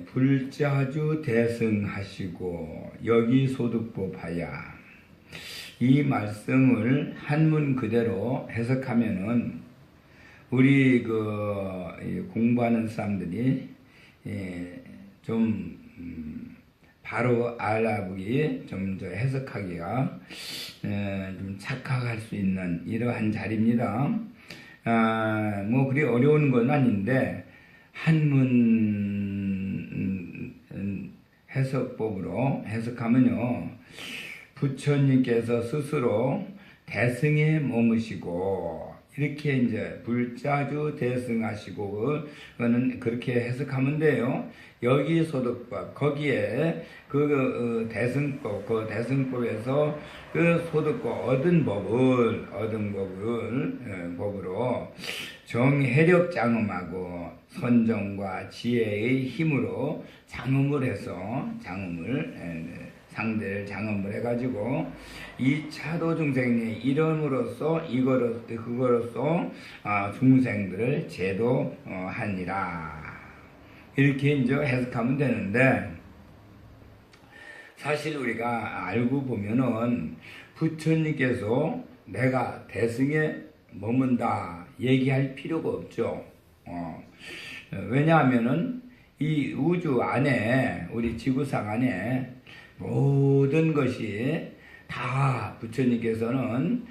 불자주 대승하시고 여기 소득법 하야. 이 말씀을 한문 그대로 해석하면은 우리 공부하는 사람들이 좀 바로 알아보기 좀 해석하기가 좀 착각할 수 있는 이러한 자리입니다. 뭐 그리 어려운 건 아닌데 한문 해석법으로 해석하면요, 부처님께서 스스로 대승에 머무시고 이렇게 이제 불자주 대승하시고 그거는 그렇게 해석하면 돼요. 여기 소득법, 거기에 그 대승법, 그 대승법에서 그 소득법 얻은 법으로 정해력 장엄하고 선정과 지혜의 힘으로 장엄을 해서 상대를 장엄을 해가지고 이 차도 중생의 이름으로써 그거로써 중생들을 제도하니라. 이렇게 이제 해석하면 되는데, 사실 우리가 알고 보면은 부처님께서 내가 대승에 머문다 얘기할 필요가 없죠. 왜냐하면은 이 우주 안에, 우리 지구상 안에 모든 것이 다 부처님께서는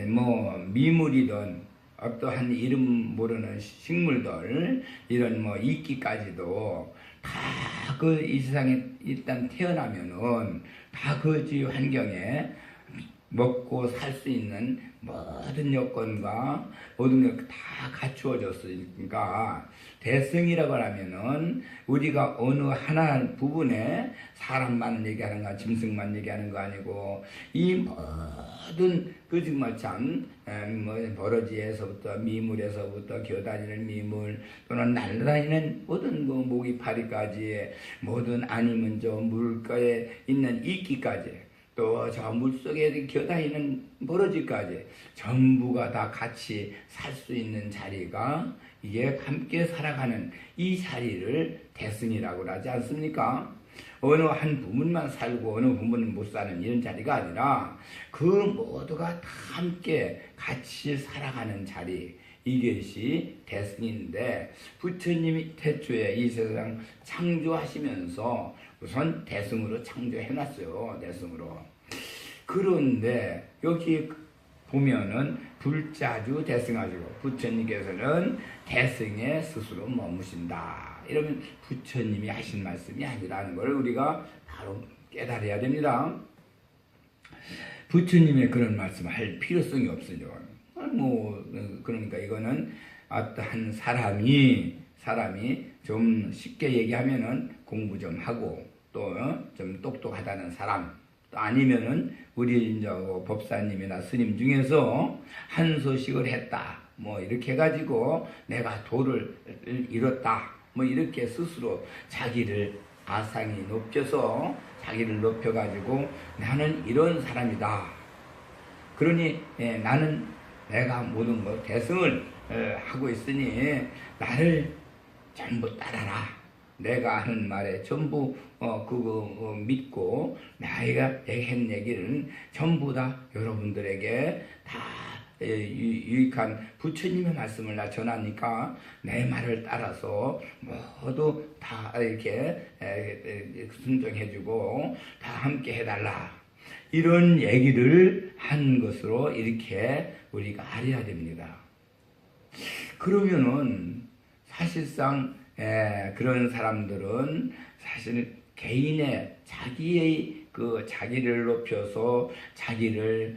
뭐 미물이든 어떠한 이름 모르는 식물들, 이런 이끼까지도 다 이 세상에 일단 태어나면은 다 그 환경에 먹고 살 수 있는 모든 여건과 모든 것 다 갖추어졌으니까, 대승이라고 하면은 우리가 어느 하나 부분에 사람만 얘기하는 거, 짐승만 얘기하는 거 아니고 이 모든 정말 참 버러지에서부터 미물에서부터 기어다니는 미물, 또는 날아다니는 모든 모기 파리까지, 모든 아니면 저 물가에 있는 이끼까지, 또 저 물속에 기어다니는 버러지까지 전부가 다 같이 살 수 있는 자리가, 이게 함께 살아가는 이 자리를 대승이라고 하지 않습니까? 어느 한 부분만 살고 어느 부분은 못 사는 이런 자리가 아니라 그 모두가 다 함께 같이 살아가는 자리, 이것이 대승인데, 부처님이 태초에 이 세상 창조하시면서 우선 대승으로 창조해놨어요. 대승으로. 그런데 여기 보면은 불자주 대승하시고 부처님께서는 대승에 스스로 머무신다. 이러면 부처님이 하신 말씀이 아니라는 걸 우리가 바로 깨달아야 됩니다. 부처님의 그런 말씀을 할 필요성이 없으죠. 그러니까 이거는 어떠한 사람이 좀 쉽게 얘기하면은 공부 좀 하고 또 좀 똑똑하다는 사람, 또 아니면은 우리 이제 법사님이나 스님 중에서 한 소식을 했다, 이렇게 해가지고 내가 도를 이뤘다, 이렇게 스스로 자기를 아상이 높여서 자기를 높여가지고 나는 이런 사람이다. 그러니 나는 내가 모든 것 대승을 하고 있으니 나를 전부 따라라. 내가 하는 말에 전부 그거 믿고 나이가 한 얘기는 전부 다 여러분들에게 다 유익한 부처님의 말씀을 나 전하니까 내 말을 따라서 모두 다 이렇게 순종해주고 다 함께 해달라. 이런 얘기를 한 것으로 이렇게 우리가 알아야 됩니다. 그러면은 사실상 그런 사람들은 사실 개인의 자기의 자기를 높여서 자기를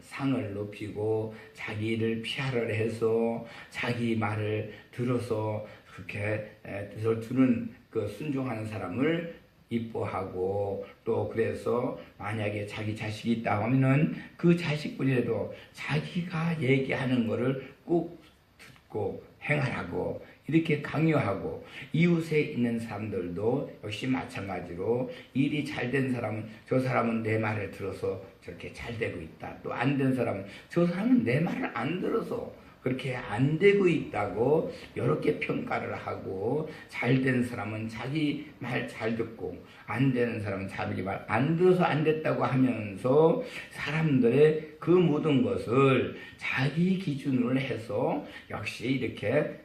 상을 높이고 자기를 피하를 해서 자기 말을 들어서 그렇게 들은 순종하는 사람을 이뻐하고, 또 그래서 만약에 자기 자식이 있다 하면은 그 자식분이라도 자기가 얘기하는 거를 꼭 듣고 행하라고 이렇게 강요하고, 이웃에 있는 사람들도 역시 마찬가지로 일이 잘 된 사람은 저 사람은 내 말을 들어서 저렇게 잘 되고 있다, 또 안 된 사람은 저 사람은 내 말을 안 들어서 그렇게 안 되고 있다고 이렇게 평가를 하고, 잘 된 사람은 자기 말 잘 듣고 안 되는 사람은 자기 말 안 들어서 안 됐다고 하면서 사람들의 그 모든 것을 자기 기준으로 해서 역시 이렇게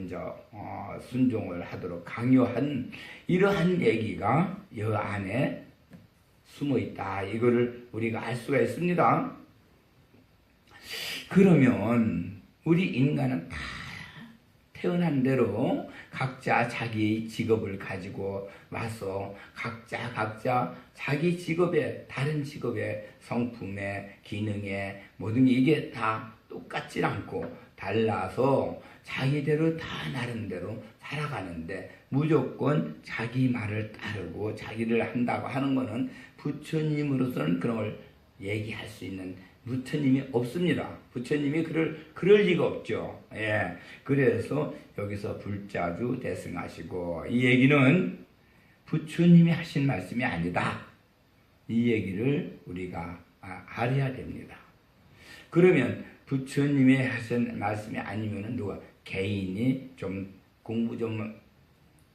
이제 순종을 하도록 강요한 이러한 얘기가 이 안에 숨어 있다. 이거를 우리가 알 수가 있습니다. 그러면 우리 인간은 다 태어난 대로 각자 자기 직업을 가지고 와서 각자 자기 직업에, 다른 직업의 성품에, 기능에 모든 게 이게 다 똑같지 않고 달라서 자기대로 다 나름대로 살아가는데, 무조건 자기 말을 따르고 자기를 한다고 하는 거는 부처님으로서는 그런 걸 얘기할 수 있는 부처님이 없습니다. 부처님이 그럴 리가 없죠. 예. 그래서 여기서 불자주 대승하시고, 이 얘기는 부처님이 하신 말씀이 아니다. 이 얘기를 우리가 알아야 됩니다. 그러면 부처님이 하신 말씀이 아니면은 누가 개인이 좀 공부 좀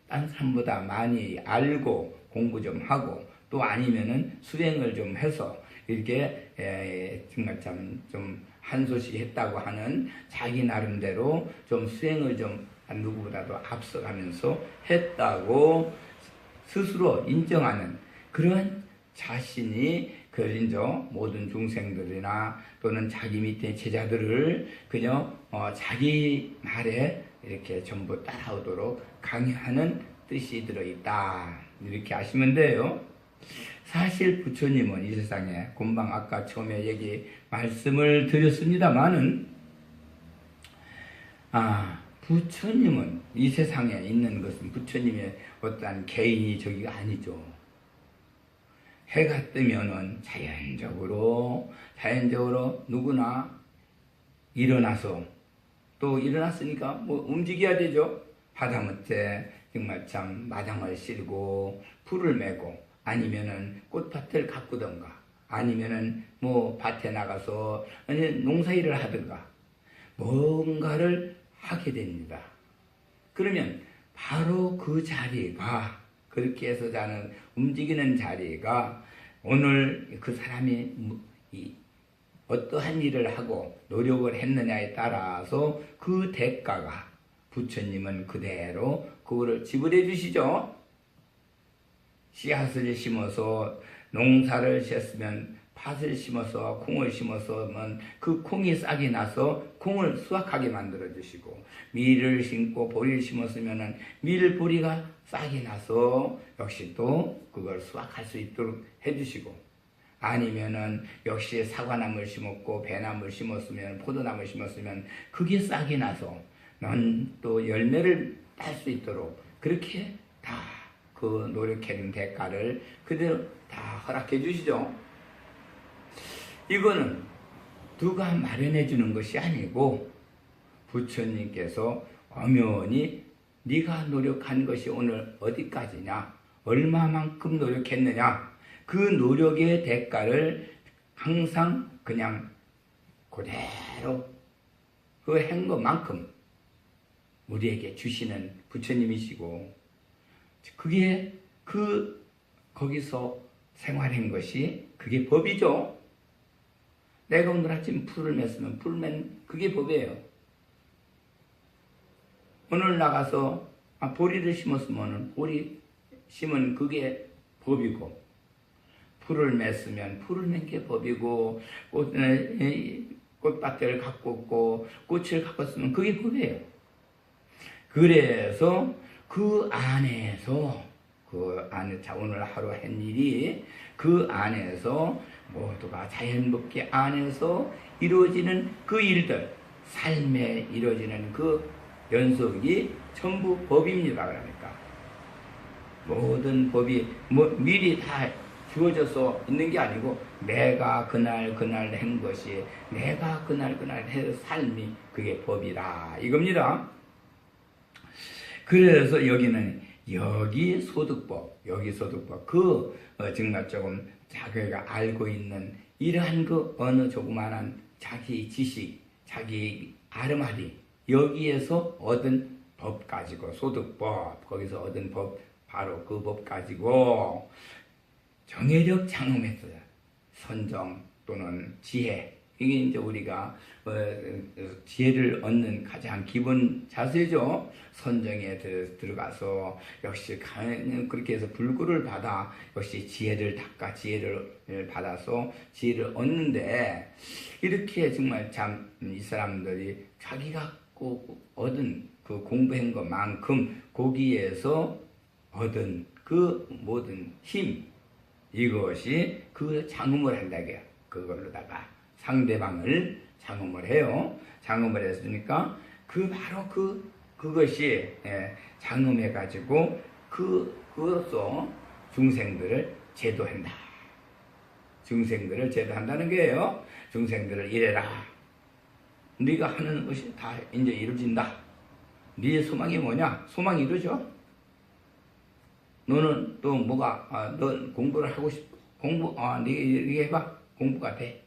딴 사람보다 많이 알고 공부 좀 하고, 또 아니면은 수행을 좀 해서 이렇게 정말 좀 한소시 했다고 하는 자기 나름대로 좀 수행을 좀 누구보다도 앞서가면서 했다고 스스로 인정하는 그런 자신이 그저 모든 중생들이나 또는 자기 밑에 제자들을 그냥 자기 말에 이렇게 전부 따라오도록 강요하는 뜻이 들어있다. 이렇게 아시면 돼요. 사실 부처님은 이 세상에 금방 아까 처음에 말씀을 드렸습니다마는, 부처님은 이 세상에 있는 것은 부처님의 어떠한 개인이 저기가 아니죠. 해가 뜨면은 자연적으로 누구나 일어나서, 또 일어났으니까 뭐 움직여야 되죠. 하다못해 정말 참 마당을 쓸고 풀을 메고, 아니면은 꽃밭을 가꾸던가, 아니면은 뭐 밭에 나가서 농사일을 하든가 뭔가를 하게 됩니다. 그러면 바로 그 자리가, 그렇게 해서 자는 움직이는 자리가 오늘 그 사람이 어떠한 일을 하고 노력을 했느냐에 따라서 그 대가가 부처님은 그대로 그거를 지불해 주시죠. 씨앗을 심어서 농사를 지었으면 팥을 심어서 콩을 심어서면 그 콩이 싹이 나서 콩을 수확하게 만들어 주시고, 밀을 심고 보리를 심었으면 밀 보리가 싹이 나서 역시 또 그걸 수확할 수 있도록 해 주시고, 아니면은 역시 사과나무를 심었고 배나무를 심었으면, 포도나무를 심었으면 그게 싹이 나서 넌 또 열매를 딸 수 있도록 그렇게 다 그 노력해낸 대가를 그대로 다 허락해 주시죠. 이거는 누가 마련해 주는 것이 아니고 부처님께서 엄연히 네가 노력한 것이 오늘 어디까지냐, 얼마만큼 노력했느냐, 그 노력의 대가를 항상 그냥 그대로 그 한 것만큼 우리에게 주시는 부처님이시고, 그게 거기서 생활한 것이 그게 법이죠. 내가 오늘 아침 풀을 맸으면 풀 맨 그게 법이에요. 오늘 나가서 보리를 심었으면 보리 심은 그게 법이고, 풀을 맸으면 풀을 맨 게 법이고, 꽃밭을 가꿨고 꽃을 가꿨으면 그게 법이에요. 그래서 그 안에서 오늘 하루 한 일이 그 안에서 모두가 자연법계 안에서 이루어지는 그 일들, 삶에 이루어지는 그 연속이 전부 법입니다. 그러니까 모든 법이 미리 다 주어져서 있는 게 아니고, 내가 그날 한 것이, 내가 그날 해 삶이 그게 법이다 이겁니다. 그래서 여기는 여기 소득법 정말 조금 자기가 알고 있는 이러한 그 어느 조그만한 자기 지식, 자기 아르마디 여기에서 얻은 법 가지고 소득법 거기서 얻은 법 바로 그 법 가지고 정예적 장엄했어요. 선정 또는 지혜 이게 이제 우리가 지혜를 얻는 가장 기본 자세죠. 선정에 들어가서 역시 그렇게 해서 불구를 받아 역시 지혜를 닦아 지혜를 받아서 지혜를 얻는데 이렇게 정말 참 이 사람들이 자기가 꼭 얻은 그 공부한 것만큼 거기에서 얻은 그 모든 힘 이것이 그 장음을 한다고요. 그걸로다가 상대방을 장음을 해요. 장음을 했으니까 바로 그것이 장음해 가지고 그것으로 중생들을 제도한다. 중생들을 제도한다는 거예요. 중생들을 이래라. 네가 하는 것이 다 이제 이루어진다. 네 소망이 뭐냐? 소망이 이루죠. 너는 또 뭐가 너 공부를 하고 싶어. 네가 해봐. 공부가 돼.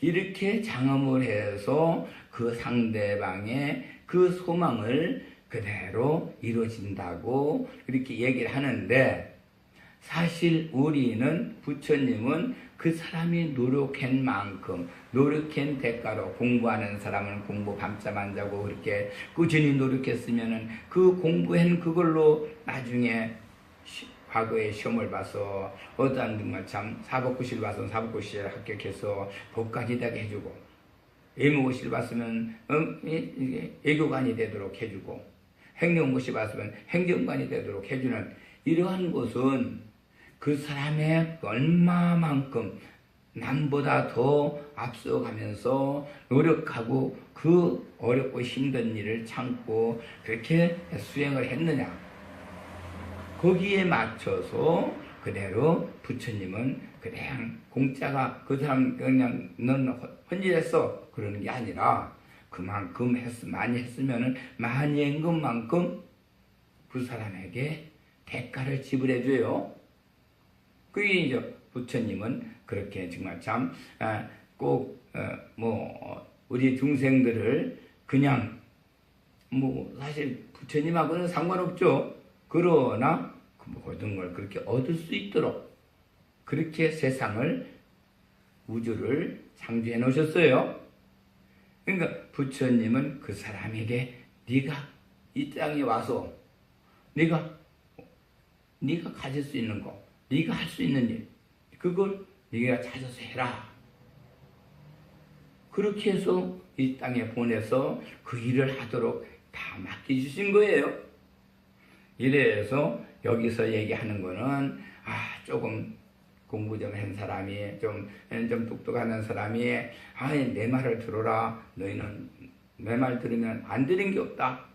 이렇게 장엄을 해서 그 상대방의 그 소망을 그대로 이루어진다고 이렇게 얘기를 하는데 사실 우리는 부처님은 그 사람이 노력한 만큼 노력한 대가로 공부하는 사람은 공부 밤잠 안 자고 그렇게 꾸준히 노력했으면은 그 공부한 그걸로 나중에 과거에 시험을 봐서 어떤 정말 참 사법고시를 봐서 사법고시에 합격해서 법관이 되게 해주고 의무고시를 봤으면 애교관이 되도록 해주고 행정고시 봤으면 행정관이 되도록 해주는 이러한 것은 그 사람의 얼마만큼 남보다 더 앞서가면서 노력하고 그 어렵고 힘든 일을 참고 그렇게 수행을 했느냐 거기에 맞춰서 그대로 부처님은 그냥 공짜가 그 사람 그냥 넌 헌질했어 그러는 게 아니라 그만큼 많이 했으면은 많이 한 것만큼 그 사람에게 대가를 지불해 줘요. 그게 이제 부처님은 그렇게 정말 참 꼭 우리 중생들을 그냥 사실 부처님하고는 상관없죠. 그러나 그 모든 걸 그렇게 얻을 수 있도록 그렇게 세상을 우주를 창조해 놓으셨어요. 그러니까 부처님은 그 사람에게 네가 이 땅에 와서 네가 가질 수 있는 거 네가 할 수 있는 일 그걸 네가 찾아서 해라. 그렇게 해서 이 땅에 보내서 그 일을 하도록 다 맡겨주신 거예요. 이래서 여기서 얘기하는 거는 조금 공부 좀 한 사람이 좀 똑똑한 사람이 내 말을 들어라. 너희는 내 말 들으면 안 들은 게 없다.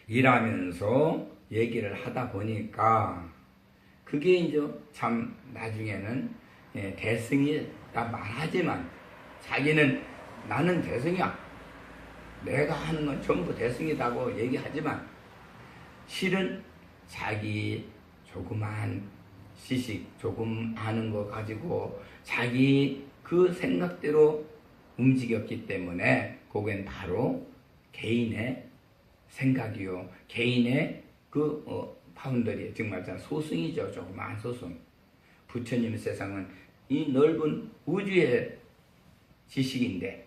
이라면서 얘기를 하다 보니까 그게 이제 참 나중에는 대승이라 말하지만 자기는 나는 대승이야. 내가 하는 건 전부 대승이라고 얘기하지만 실은 자기 조그만 지식, 조금 아는 거 가지고 자기 그 생각대로 움직였기 때문에 그건 바로 개인의 생각이요. 개인의 파운더리, 정말 소승이죠. 조그만 소승. 부처님 세상은 이 넓은 우주의 지식인데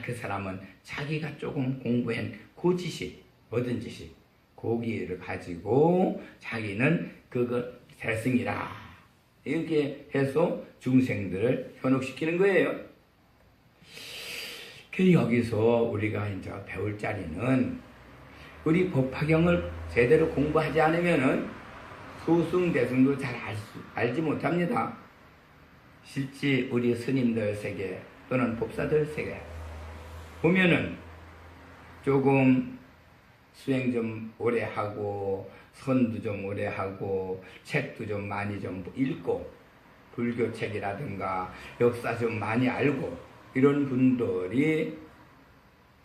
그 사람은 자기가 조금 공부한 그 지식, 얻은 지식 거기를 가지고 자기는 그거 대승이라 이렇게 해서 중생들을 현혹시키는 거예요. 그 여기서 우리가 이제 배울 자리는 우리 법화경을 제대로 공부하지 않으면은 소승 대승도 잘 알지 못합니다. 실제 우리 스님들 세계 또는 법사들 세계 보면은 조금 수행 좀 오래 하고 선도 좀 오래 하고 책도 좀 많이 좀 읽고 불교 책이라든가 역사 좀 많이 알고 이런 분들이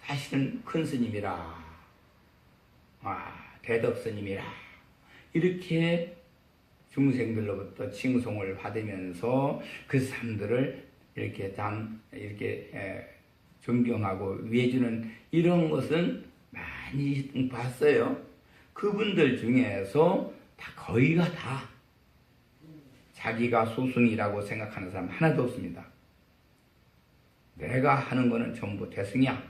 사실은 큰 스님이라 대덕 스님이라 이렇게 중생들로부터 칭송을 받으면서 그 사람들을 이렇게 존경하고 위해주는 이런 것은 많이 봤어요. 그분들 중에서 거의가 다 자기가 소승이라고 생각하는 사람 하나도 없습니다. 내가 하는 거는 전부 대승이야.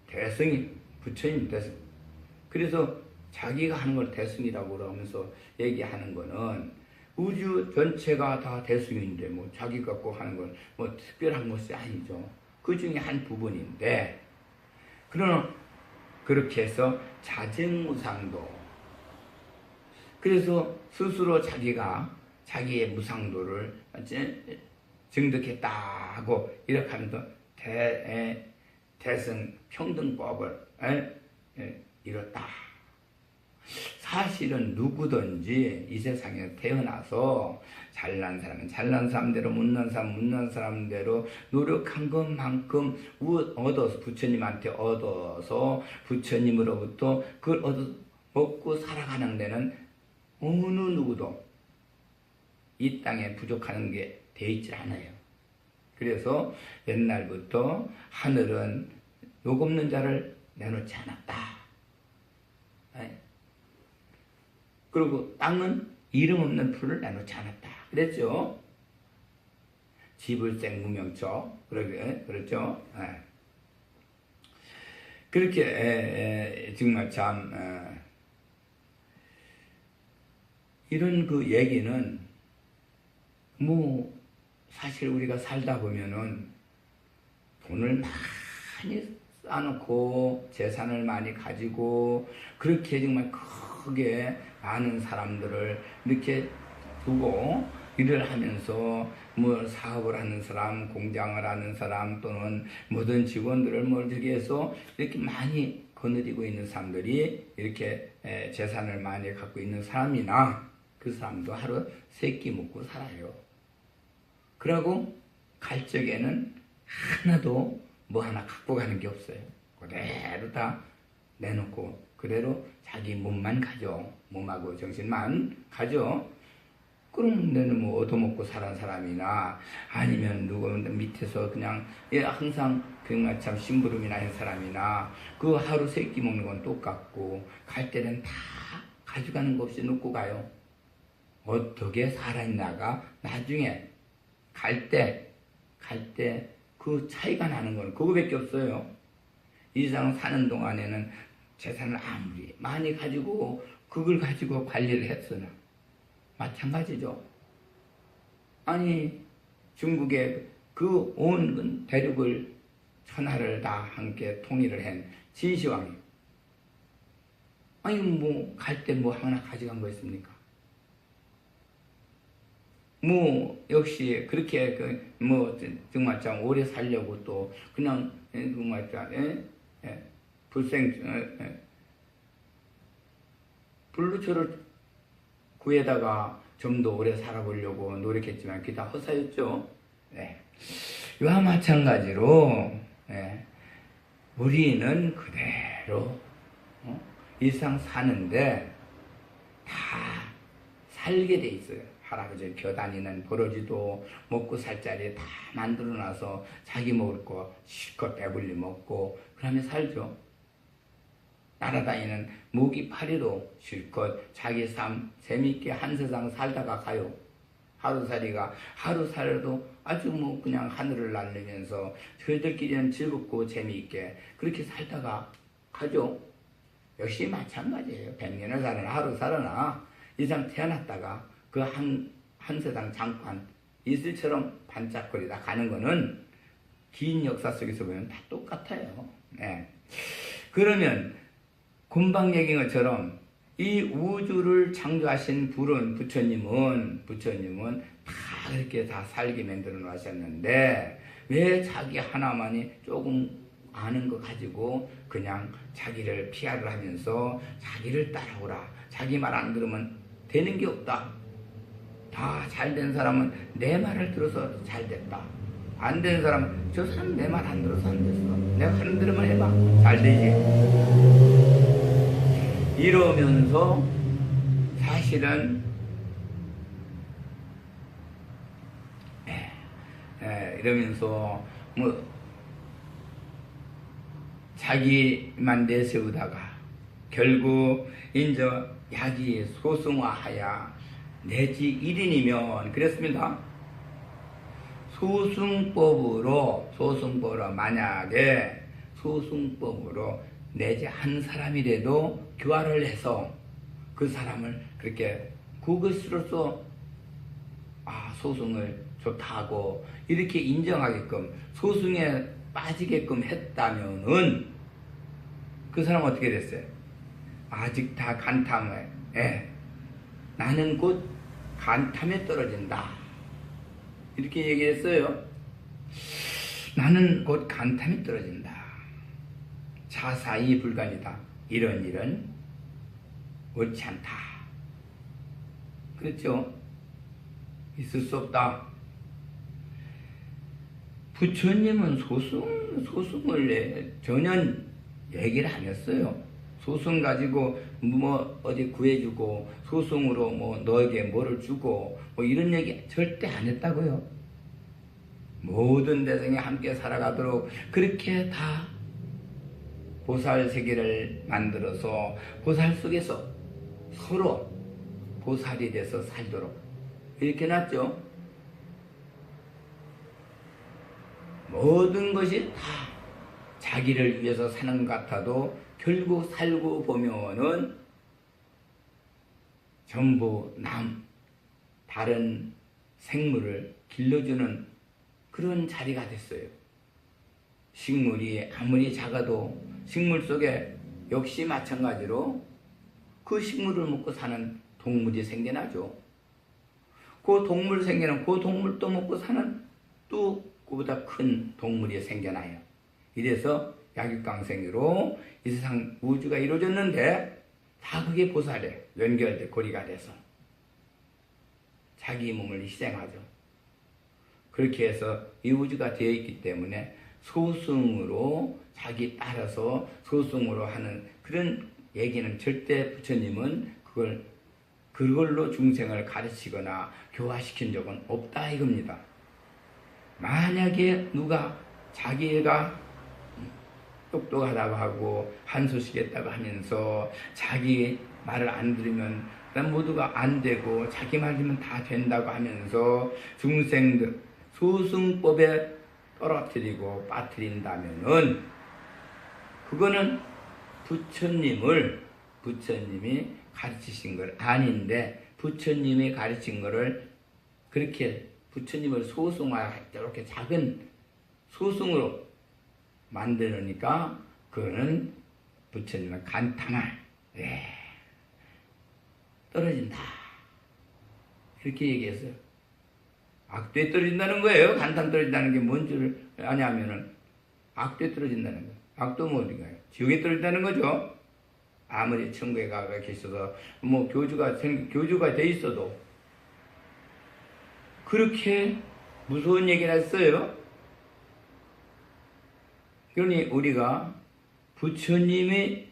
대승이 부처님 대승. 그래서 자기가 하는 걸 대승이라고 그러면서 얘기하는 거는 우주 전체가 다 대승인데 뭐 자기 갖고 하는 건 뭐 특별한 것이 아니죠. 그 중에 한 부분인데, 그러나 그렇게 해서 자증무상도, 그래서 스스로 자기가 자기의 무상도를 증득했다고 이렇게 하면서 대승 평등법을 이뤘다. 사실은 누구든지 이 세상에 태어나서 잘난 사람은 잘난 사람대로, 못난 사람은 못난 사람대로 노력한 것만큼 얻어서 부처님한테 얻어서 부처님으로부터 그걸 얻어 먹고 살아가는 데는 어느 누구도 이 땅에 부족하는 게 돼 있지 않아요. 그래서 옛날부터 하늘은 욕 없는 자를 내놓지 않았다. 그리고 땅은 이름 없는 풀을 내놓지 않았다. 그랬죠? 지불생 무명처. 그렇죠? 그렇게 정말 참 이런 그 얘기는 뭐 사실 우리가 살다 보면은 돈을 많이 쌓아놓고 재산을 많이 가지고 그렇게 정말 크게 많은 사람들을 이렇게 두고 일을 하면서 뭐 사업을 하는 사람, 공장을 하는 사람 또는 모든 직원들을 뭐 이렇게 해서 이렇게 많이 거느리고 있는 사람들이 이렇게 재산을 많이 갖고 있는 사람이나 그 사람도 하루 3끼 먹고 살아요. 그러고 갈 적에는 하나도 뭐 하나 갖고 가는 게 없어요. 그대로 다 내놓고 그대로 자기 몸만 가죠. 몸하고 정신만 가죠. 그럼 너는 뭐 얻어먹고 사는 사람이나 아니면 누구 밑에서 그냥 항상 그냥 참 심부름이나 한 사람이나 그 하루 3끼 먹는 건 똑같고 갈 때는 다 가져가는 거 없이 놓고 가요. 어떻게 살아있나가 나중에 갈 때 그 차이가 나는 건 그거밖에 없어요. 이 세상 사는 동안에는 재산을 아무리 많이 가지고 그걸 가지고 관리를 했으나 마찬가지죠. 아니 중국의 그 온 대륙을 천하를 다 함께 통일을 한 진시황이 아니 뭐 갈 때 뭐 하나 가져간 거 있습니까? 뭐 역시 그렇게 뭐 정말 참 오래 살려고 또 그냥 정말 참 불루초를 구해다가 좀 더 오래 살아보려고 노력했지만 그게 다 허사였죠. 이와 마찬가지로 우리는 그대로 일상 사는데 다 살게 돼 있어요. 할아버지 겨 다니는 버러지도 먹고 살 자리 다 만들어놔서 자기 먹을 거 실컷 배불리 먹고 그러면 살죠. 날아다니는 모기 파리도 실컷 자기 삶 재미있게 한 세상 살다가 가요. 하루살이가 하루 살아도 아주 뭐 그냥 하늘을 날리면서 저희들끼리는 즐겁고 재미있게 그렇게 살다가 가죠. 역시 마찬가지예요. 100년을 살아나 하루 살아나 이상 태어났다가 그 한 세상 잠깐 이슬처럼 반짝거리다 가는 거는 긴 역사 속에서 보면 다 똑같아요. 그러면 금방 얘기한 것처럼 이 우주를 창조하신 부처님은 다 이렇게 다 살게 만들어 놓으셨는데 왜 자기 하나만이 조금 아는 거 가지고 그냥 자기를 피하를 하면서 자기를 따라오라. 자기 말 안 들으면 되는 게 없다. 다 잘된 사람은 내 말을 들어서 잘 됐다. 안 된 사람은 저 사람 내 말 안 들어서 안 됐어. 내가 하는 대로만 해봐. 잘 되지. 이러면서 사실은 이러면서 뭐 자기만 내세우다가 결국 이제 약이 소승화하여 내지 1인이면 그랬습니다. 소승법으로 만약에 소승법으로 내지 한 사람이라도 교화를 해서 그 사람을 그렇게 그것으로서 소승을 좋다고 이렇게 인정하게끔 소승에 빠지게끔 했다면은 그 사람 어떻게 됐어요? 아직 다 간탐해. 나는 곧 간탐에 떨어진다. 이렇게 얘기했어요. 나는 곧 간탐에 떨어진다. 자사이 불간이다. 이런 일은 옳지 않다. 그렇죠? 있을 수 없다. 부처님은 소승을 전혀 얘기를 안 했어요. 소승 가지고 뭐 어디 구해주고 소승으로 뭐 너에게 뭐를 주고 뭐 이런 얘기 절대 안 했다고요. 모든 대성이 함께 살아가도록 그렇게 다 보살 세계를 만들어서 보살 속에서 서로 보살이 돼서 살도록 이렇게 놨죠. 모든 것이 다 자기를 위해서 사는 것 같아도 결국 살고 보면은 전부 다른 생물을 길러주는 그런 자리가 됐어요. 식물이 아무리 작아도 식물 속에 역시 마찬가지로 그 식물을 먹고 사는 동물이 생겨나죠. 그 동물 생겨나면 그 동물도 먹고 사는 또 그보다 큰 동물이 생겨나요. 이래서 약육강생으로 이 세상 우주가 이루어졌는데 다 그게 보살에 연결돼 고리가 돼서 자기 몸을 희생하죠. 그렇게 해서 이 우주가 되어 있기 때문에 소승으로 자기 따라서 소승으로 하는 그런 얘기는 절대 부처님은 그걸로 중생을 가르치거나 교화시킨 적은 없다 이겁니다. 만약에 누가 자기가 똑똑하다고 하고 한소시겠다고 하면서 자기 말을 안 들으면 모두가 안 되고 자기 말 들으면 다 된다고 하면서 중생들 소승법에 떨어뜨리고 빠뜨린다면은 그거는 부처님이 가르치신 걸 아닌데 부처님이 가르친 거를 그렇게 부처님을 소승화 이렇게 작은 소승으로 만드니까 그거는 부처님은 간탐할 떨어진다 이렇게 얘기했어요. 악도에 떨어진다는 거예요. 간탐 떨어진다는 게 뭔 줄 아냐면은 악도에 떨어진다는 거예요. 악도 뭐 어딘가요? 지옥에 떨어진다는 거죠. 아무리 천국에 가 계셔서 뭐 교주가 돼 있어도 그렇게 무서운 얘기를 했어요. 그러니 우리가 부처님이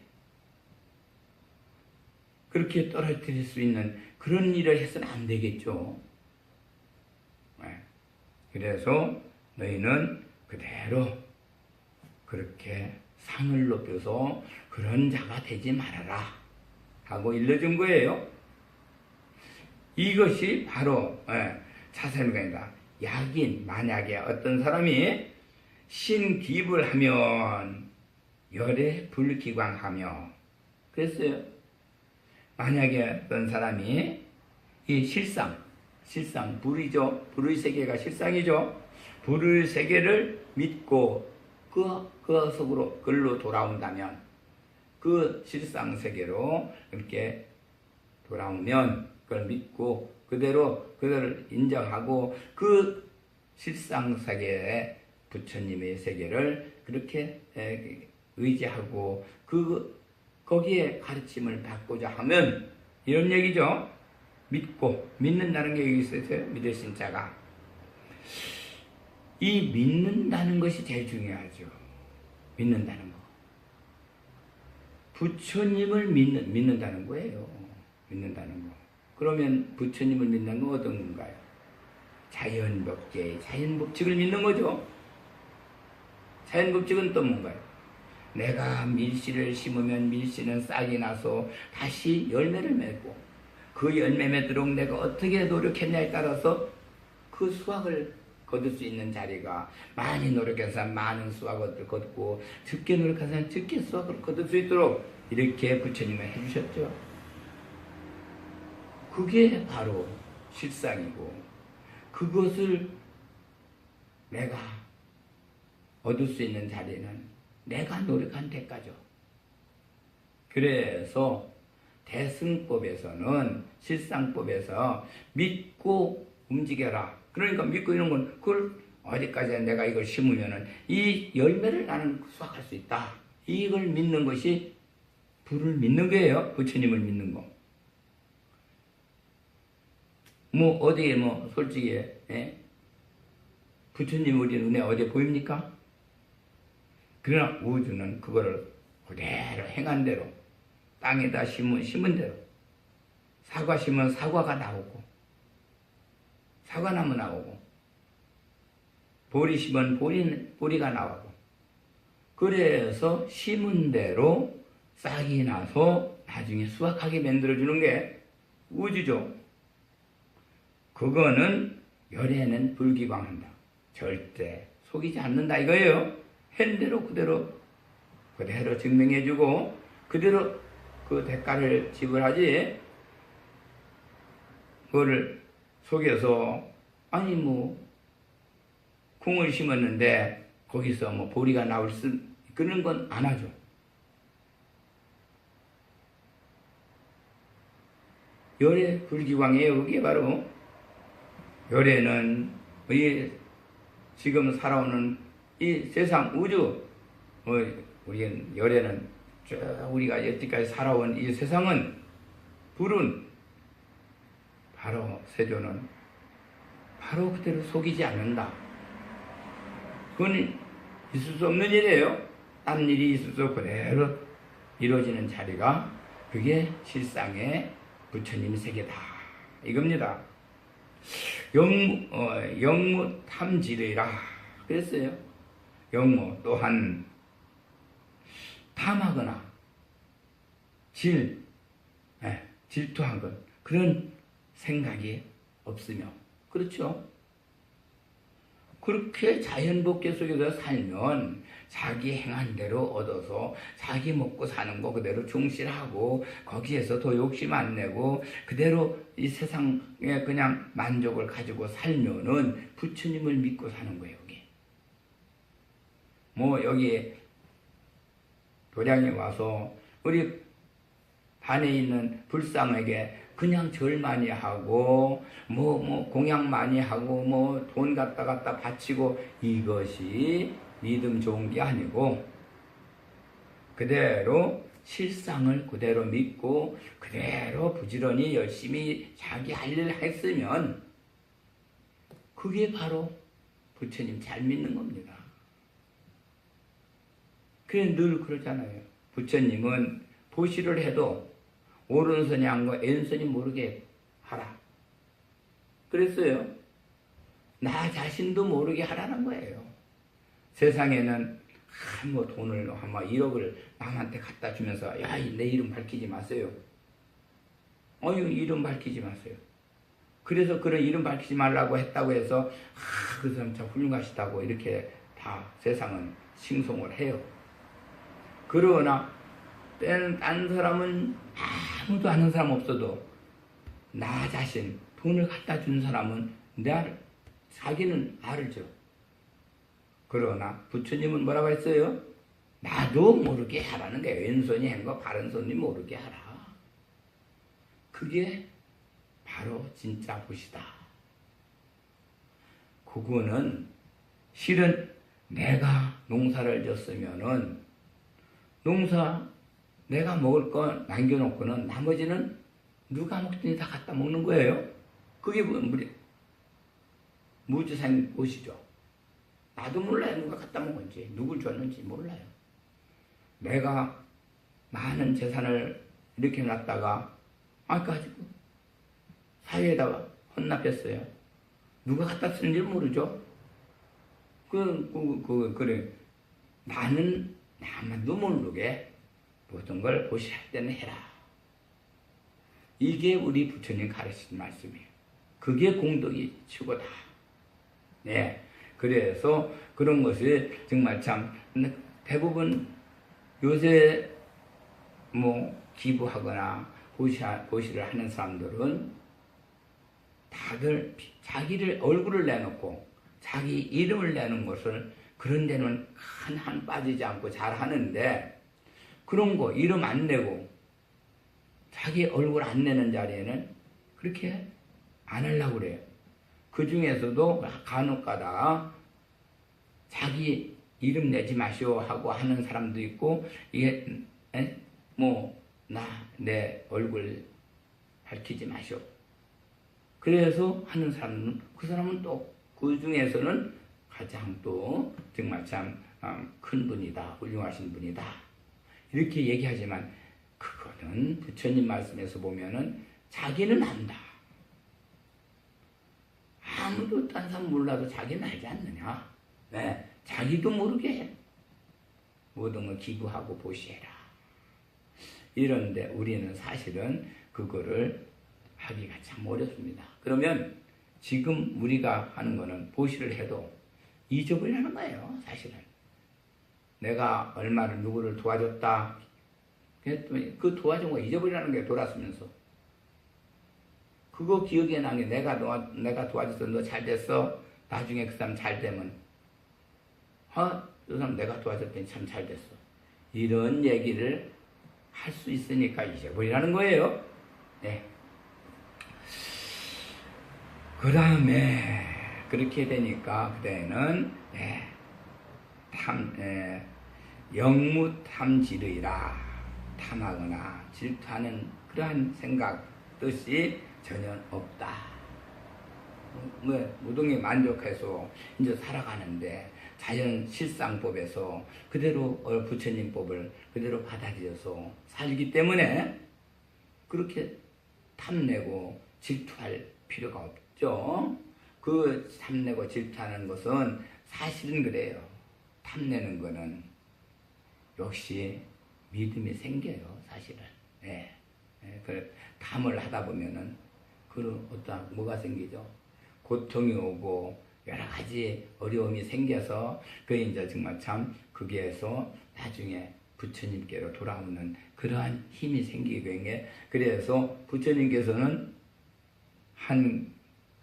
그렇게 떨어뜨릴 수 있는 그런 일을 해서는 안 되겠죠. 그래서 너희는 그대로 그렇게 상을 높여서 그런 자가 되지 말아라 하고 일러준 거예요. 이것이 바로 자살무간이다. 약인 만약에 어떤 사람이 신기불 하면 열에 불기광하며 그랬어요. 만약에 어떤 사람이 이 실상 불이죠. 불의 세계가 실상이죠. 불의 세계를 믿고 그 속으로 글로 돌아온다면 그 실상 세계로 이렇게 돌아오면 그걸 믿고 그대를 인정하고 그 실상 세계에 부처님의 세계를 그렇게 의지하고 거기에 가르침을 받고자 하면 이런 얘기죠. 믿는다는 게 여기 있어요. 믿으신 자가 이 믿는다는 것이 제일 중요하죠. 믿는다는 거. 부처님을 믿는다는 거예요. 믿는다는 거. 그러면 부처님을 믿는 건 어떤 건가요? 자연법칙을 믿는 거죠. 자연법칙은 또 뭔가요? 내가 밀씨를 심으면 밀씨는 싹이 나서 다시 열매를 맺고 그 열매 맺도록 내가 어떻게 노력했냐에 따라서 그 수확을 거둘 수 있는 자리가 많이 노력해서 많은 수확을 거두고 적게 노력해서 적게 수확을 거둘 수 있도록 이렇게 부처님은 해주셨죠. 그게 바로 실상이고 그것을 내가 얻을 수 있는 자리는 내가 노력한 대가죠. 그래서 대승법에서는 실상법에서 믿고 움직여라. 그러니까 믿고 이런 건 그걸 어디까지 내가 이걸 심으면은 이 열매를 나는 수확할 수 있다. 이걸 믿는 것이 불을 믿는 거예요. 부처님을 믿는 거. 뭐 어디에 뭐 솔직히 부처님 우리 눈에 어디 보입니까? 그러나 우주는 그거를 그대로 행한 대로 땅에다 심은 대로 사과 심으면 사과가 나오고 사과나무 나오고 보리 심으면 보리가 나오고 그래서 심은 대로 싹이 나서 나중에 수확하게 만들어주는 게 우주죠. 그거는 열애는 불기광한다. 절대 속이지 않는다 이거예요. 현대로 그대로 증명해주고 그대로 그 대가를 지불하지 그거를 속여서 아니 뭐 콩을 심었는데 거기서 뭐 보리가 나올 수 그런 건 안 하죠. 열애 불기광이에요. 그게 바로 열애는 이 지금 살아오는 이 세상 우주 우리 열애는 쭉 우리가 여태까지 살아온 이 세상은 불은 바로 세조는 바로 그대로 속이지 않는다. 그건 있을 수 없는 일이에요. 딴 일이 있을 수 없고 그대로 이루어지는 자리가 그게 실상의 부처님 세계다. 이겁니다. 영무 탐지르이라 그랬어요. 영무 또한 탐하거나 질투한 것 그런 생각이 없으며 그렇죠. 그렇게 자연법계 속에서 살면 자기 행한 대로 얻어서 자기 먹고 사는 거 그대로 충실하고 거기에서 더 욕심 안 내고 그대로 이 세상에 그냥 만족을 가지고 살면은 부처님을 믿고 사는 거예요. 여기 뭐 여기 도량에 와서 우리 반에 있는 불상에게 그냥 절 많이 하고 뭐 공양 많이 하고 뭐 돈 갖다 바치고 이것이 믿음 좋은 게 아니고 그대로 실상을 그대로 믿고 그대로 부지런히 열심히 자기 할 일 했으면 그게 바로 부처님 잘 믿는 겁니다. 그래 늘 그러잖아요. 부처님은 보시를 해도 오른손이 한 거 왼손이 모르게 하라. 그랬어요. 나 자신도 모르게 하라는 거예요. 세상에는 뭐 돈을 아마 1억을 남한테 갖다 주면서 야, 내 이름 밝히지 마세요. 이름 밝히지 마세요. 그래서 그런 이름 밝히지 말라고 했다고 해서 그 사람 참 훌륭하시다고 이렇게 다 세상은 칭송을 해요. 그러나 딴 사람은 아무도 아는 사람 없어도 나 자신 돈을 갖다 준 사람은 자기는 알죠. 그러나 부처님은 뭐라고 했어요? 나도 모르게 하라는 거예요. 왼손이 한 거 바른손이 모르게 하라. 그게 바로 진짜 붓이다. 그거는 실은 내가 농사를 졌으면은 농사 내가 먹을 거 남겨놓고는 나머지는 누가 먹든지 다 갖다 먹는 거예요. 그게 무주생 옷이죠. 나도 몰라요. 누가 갖다 먹은지 누굴 줬는지 몰라요. 내가 많은 재산을 이렇게 놨다가 가지고 사회에다가 헌납했어요. 누가 갖다 쓰는지 모르죠. 그래 나는 나만도 모르게 모든 걸 보시할 때는 해라. 이게 우리 부처님 가르치는 말씀이에요. 그게 공덕이 최고다. 네. 그래서 그런 것이 정말 참 대부분 요새 뭐 기부하거나 보시를 하는 사람들은 다들 자기를 얼굴을 내놓고 자기 이름을 내는 것을 그런 데는 한 빠지지 않고 잘 하는데, 그런 거 이름 안 내고 자기 얼굴 안 내는 자리에는 그렇게 안 하려고 그래요. 그 중에서도 간혹가다 자기 이름 내지 마시오 하고 하는 사람도 있고, 이게 내 얼굴 밝히지 마시오. 그래서 하는 사람은, 그 사람은 또 그 중에서는 가장 또 정말 참 큰 분이다, 훌륭하신 분이다, 이렇게 얘기하지만, 그거는 부처님 말씀에서 보면은 자기는 안다. 아무도 딴 사람 몰라도 자기는 알지 않느냐. 네, 자기도 모르게 해. 모든 걸 기부하고 보시해라. 이런데 우리는 사실은 그거를 하기가 참 어렵습니다. 그러면 지금 우리가 하는 거는 보시를 해도 잊어버리는 거예요, 사실은. 내가 얼마를 누구를 도와줬다, 그 도와준 거 잊어버리라는 게 돌았으면서, 그거 기억에 나게 내가 도와줘서 너 잘 됐어. 나중에 그 사람 잘 되면, 그 사람 내가 도와줬더니 참 잘 됐어. 이런 얘기를 할 수 있으니까 잊어버리라는 거예요. 네. 그 다음에 그렇게 되니까 그때는 영무탐지르이라, 탐하거나 질투하는 그러한 생각, 뜻이 전혀 없다. 무동에 만족해서 이제 살아가는데, 자연 실상법에서 그대로 부처님 법을 그대로 받아들여서 살기 때문에 그렇게 탐내고 질투할 필요가 없죠. 그 탐내고 질투하는 것은 사실은 그래요. 탐내는 거는 역시 믿음이 생겨요, 사실은. 그 탐을 하다 보면은 뭐가 생기죠? 고통이 오고 여러 가지 어려움이 생겨서 이제 정말 참 거기에서 나중에 부처님께로 돌아오는 그러한 힘이 생기게. 그래서 부처님께서는 한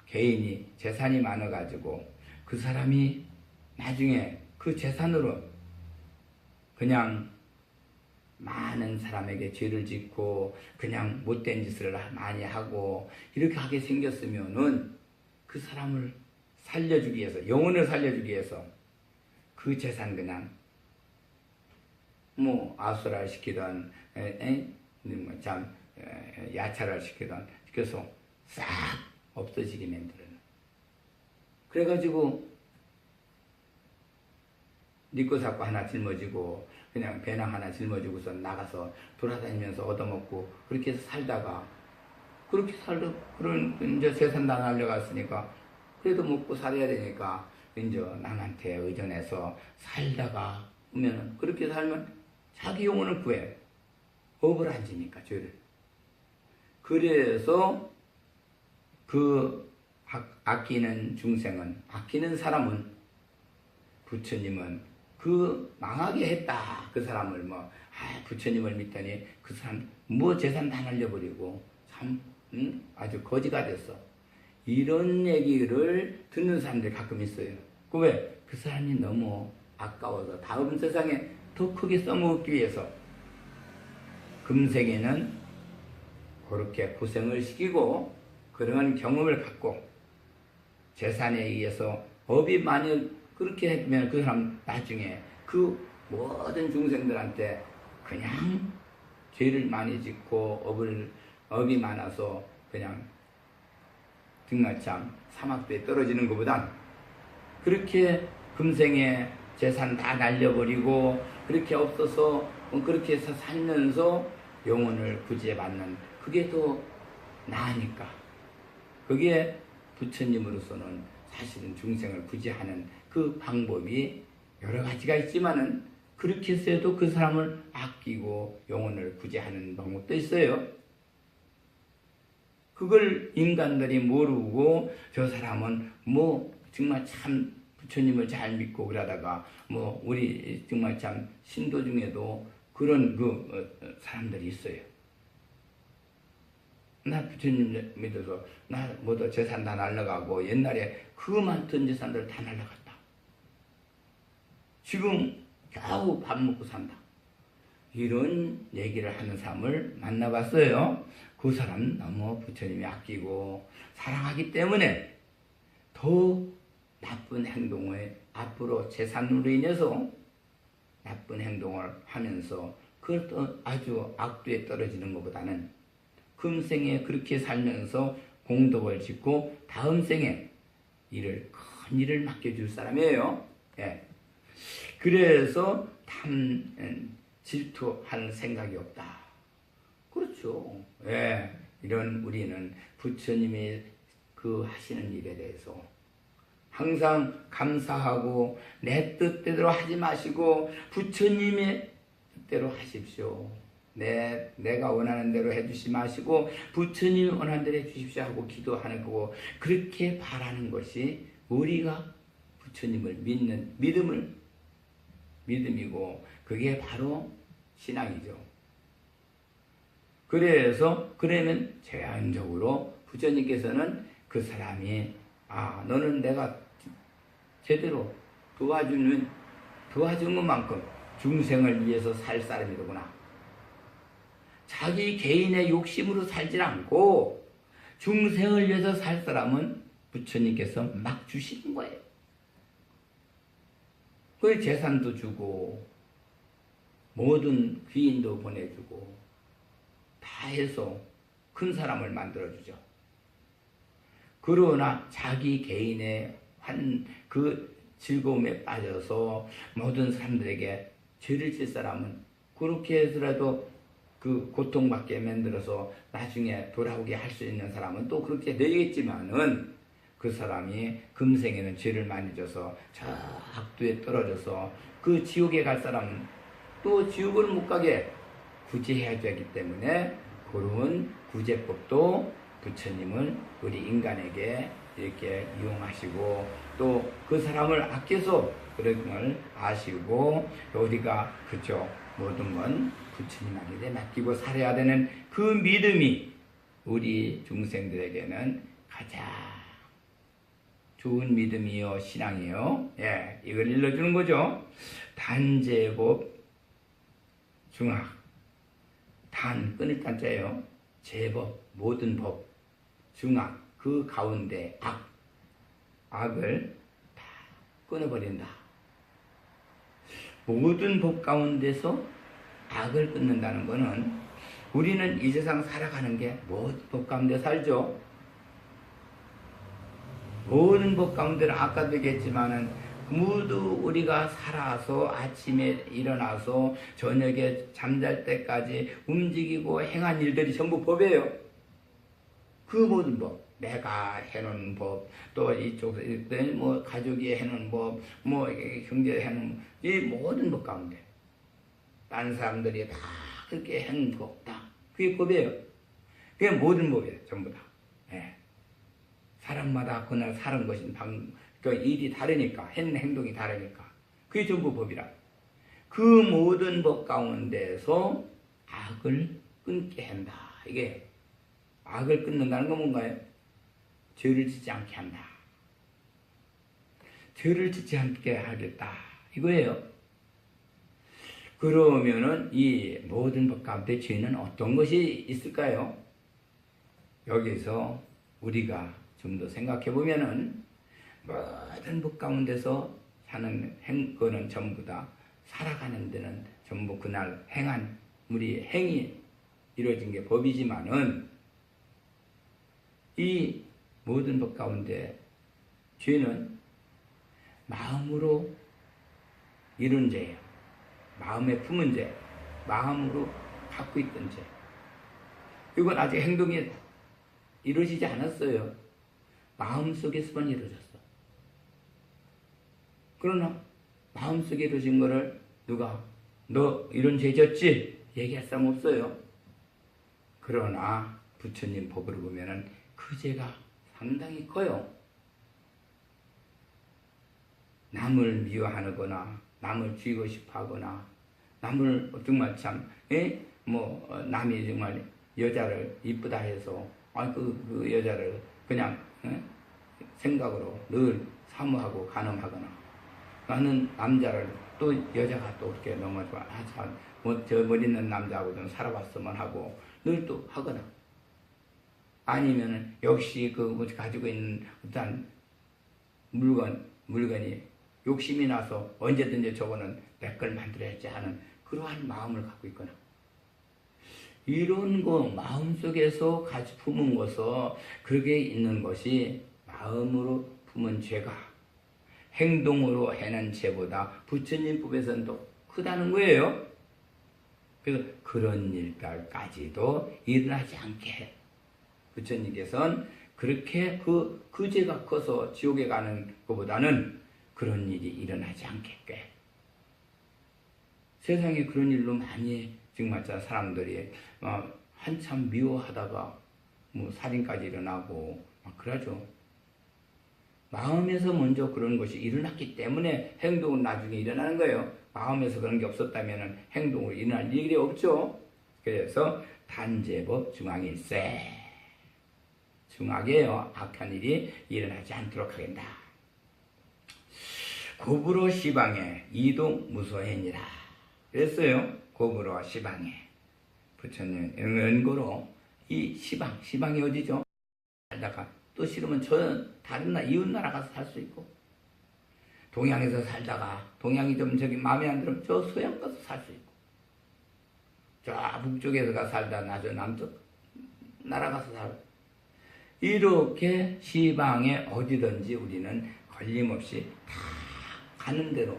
개인이 재산이 많아가지고 그 사람이 나중에 그 재산으로 그냥 많은 사람에게 죄를 짓고 그냥 못된 짓을 많이 하고 이렇게 하게 생겼으면은, 그 사람을 살려주기 위해서, 영혼을 살려주기 위해서 그 재산 그냥 아수라를 시키던 야차를 시키던 그래서 싹 없어지게 만들어요. 그래가지고 니꺼 사고 하나 짊어지고 그냥 배낭 하나 짊어지고서 나가서 돌아다니면서 얻어먹고 그렇게 해서 살다가, 그런 이제 재산 다 날려갔으니까 그래도 먹고 살아야 되니까 이제 남한테 의존해서 살다가 오면은, 그렇게 살면 자기 영혼을 구해. 업을 안 지니까, 죄를. 그래서 그 아끼는 중생은, 아끼는 사람은, 부처님은 그 망하게 했다. 그 사람을 부처님을 믿더니 그 사람 재산 다 날려버리고 참 아주 거지가 됐어. 이런 얘기를 듣는 사람들이 가끔 있어요. 왜? 그 사람이 너무 아까워서 다음 세상에 더 크게 써먹기 위해서 금생에는 그렇게 고생을 시키고 그런 경험을 갖고 재산에 의해서 법이 만약 그렇게 했으면 그 사람 나중에 그 모든 중생들한테 그냥 죄를 많이 짓고 업이 많아서 그냥 정말 참 사막도에 떨어지는 것보단 그렇게 금생에 재산 다 날려버리고 그렇게 없어서 그렇게 해서 살면서 영혼을 구제받는 그게 더 나으니까, 그게 부처님으로서는 사실은 중생을 구제하는 그 방법이 여러 가지가 있지만은 그렇게 해서도 그 사람을 아끼고 영혼을 구제하는 방법도 있어요. 그걸 인간들이 모르고 저 사람은 뭐 정말 참 부처님을 잘 믿고 그러다가 뭐 우리 정말 참 신도 중에도 그런 그 사람들이 있어요. 나 부처님 믿어서 나 뭐도 재산 다 날라가고 옛날에 그 많던 재산들 다 날라갔다. 지금 겨우 밥 먹고 산다. 이런 얘기를 하는 사람을 만나봤어요. 그 사람 너무 부처님이 아끼고 사랑하기 때문에 더 나쁜 행동을 앞으로 재산으로 인해서 나쁜 행동을 하면서 그것도 아주 악도에 떨어지는 것보다는 금생에 그렇게 살면서 공덕을 짓고 다음 생에 큰 일을 맡겨줄 사람이에요. 예. 그래서 질투할 생각이 없다. 그렇죠. 예. 이런 우리는 부처님이 그 하시는 일에 대해서 항상 감사하고 내 뜻대로 하지 마시고 부처님의 뜻대로 하십시오. 내가 원하는 대로 해주시 마시고 부처님이 원하는 대로 해주십시오 하고 기도하는 거고 그렇게 바라는 것이 우리가 부처님을 믿는 믿음이고 그게 바로 신앙이죠. 그래서 그러면 제한적으로 부처님께서는 그 사람이 너는 내가 제대로 도와준 것만큼 중생을 위해서 살 사람이로구나. 자기 개인의 욕심으로 살지 않고 중생을 위해서 살 사람은 부처님께서 막 주시는 거예요. 그 재산도 주고 모든 귀인도 보내주고 다 해서 큰 사람을 만들어주죠. 그러나 자기 개인의 그 즐거움에 빠져서 모든 사람들에게 죄를 질 사람은 그렇게 해서라도 그 고통받게 만들어서 나중에 돌아오게 할 수 있는 사람은 또 그렇게 되겠지만은 그 사람이 금생에는 죄를 많이 져서 저 악도에 떨어져서 그 지옥에 갈 사람은 또 지옥을 못 가게 구제해야 되기 때문에 그런 구제법도 부처님은 우리 인간에게 이렇게 이용하시고 또 그 사람을 아껴서 그런 걸 아시고 우리가 그죠 모든 건 부처님에게 맡기고 살아야 되는 그 믿음이 우리 중생들에게는 가장 좋은 믿음이요 신앙이요. 예, 이걸 일러주는 거죠. 단제법 중학 단 끊을 단자예요. 제법 모든 법 중학 그 가운데 악을 다 끊어버린다. 모든 법 가운데서 악을 끊는다는 것은 우리는 이 세상 살아가는 게 모든 법 가운데 살죠. 모든 법 가운데는 아까도 얘기했지만은 모두 우리가 살아서 아침에 일어나서 저녁에 잠잘 때까지 움직이고 행한 일들이 전부 법이에요. 그 모든 법, 내가 해놓은 법, 또 이쪽 뭐 가족이 해놓은 법, 뭐 형제 해놓은 이 모든 법 가운데 다른 사람들이 다 그렇게 해놓은 법 다 그게 법이에요. 그게 모든 법이에요, 전부 다. 예. 사람마다 그날 사는 것이 그 일이 다르니까, 했는 행동이 다르니까. 그게 전부 법이라. 그 모든 법 가운데서 악을 끊게 한다. 이게 악을 끊는다는 건 뭔가요? 죄를 짓지 않게 한다. 죄를 짓지 않게 하겠다. 이거예요. 그러면은 이 모든 법 가운데 죄는 어떤 것이 있을까요? 여기서 우리가 좀 더 생각해 보면은 모든 법 가운데서 사는 거는 전부 다 살아가는 데는 전부 그날 행한 우리 행이 이루어진 게 법이지만은 이 모든 법 가운데 죄는 마음으로 이룬 죄예요. 마음에 품은 죄, 마음으로 갖고 있던 죄. 이건 아직 행동이 이루어지지 않았어요. 마음속에서만 이루어졌어. 그러나 마음속에 이루어진 거를 누가 너 이런 죄 졌지? 얘기할 사람 없어요. 그러나 부처님 법으로 보면은 그 죄가 상당히 커요. 남을 미워하거나 남을 죽이고 싶어 하거나 남을 정말 참 남이 정말 여자를 이쁘다 해서 그 여자를 그냥 생각으로 늘 사모하고 간음하거나 나는 남자를 또 여자가 또 그렇게 너무 좋아 저 멋있는 남자하고 좀 살아봤으면 하고 늘 또 하거나 아니면은 역시 그 가지고 있는 어떤 물건이 욕심이 나서 언제든지 저거는 내 걸 만들어야지 하는 그러한 마음을 갖고 있거나 이런 거 마음속에서 같이 품은 것은 그렇게 있는 것이 마음으로 품은 죄가 행동으로 해는 죄보다 부처님 법에서는 더 크다는 거예요. 그래서 그런 일까지도 일어나지 않게 부처님께서는 그렇게 그 죄가 커서 지옥에 가는 것보다는 그런 일이 일어나지 않게끔 세상에 그런 일로 많이 정말 사람들이 한참 미워하다가 살인까지 일어나고 막 그러죠. 마음에서 먼저 그런 것이 일어났기 때문에 행동은 나중에 일어나는 거예요. 마음에서 그런 게 없었다면 행동으로 일어날 일이 없죠. 그래서 단죄법 중앙일세 중하게요. 악한 일이 일어나지 않도록 하겠다. 고불호 시방에 이동 무소해니라 그랬어요. 고불호 시방에 부처님 연고로 이 시방이 어디죠? 살다가 또 싫으면 다른 이웃 나라 가서 살 수 있고 동양에서 살다가 동양이 좀 마음에 안 들으면 저 서양 가서 살 수 있고 저 북쪽에서 살다 나 저 남쪽 나라 가서 살고 이렇게 시방에 어디든지 우리는 걸림없이 다 가는 대로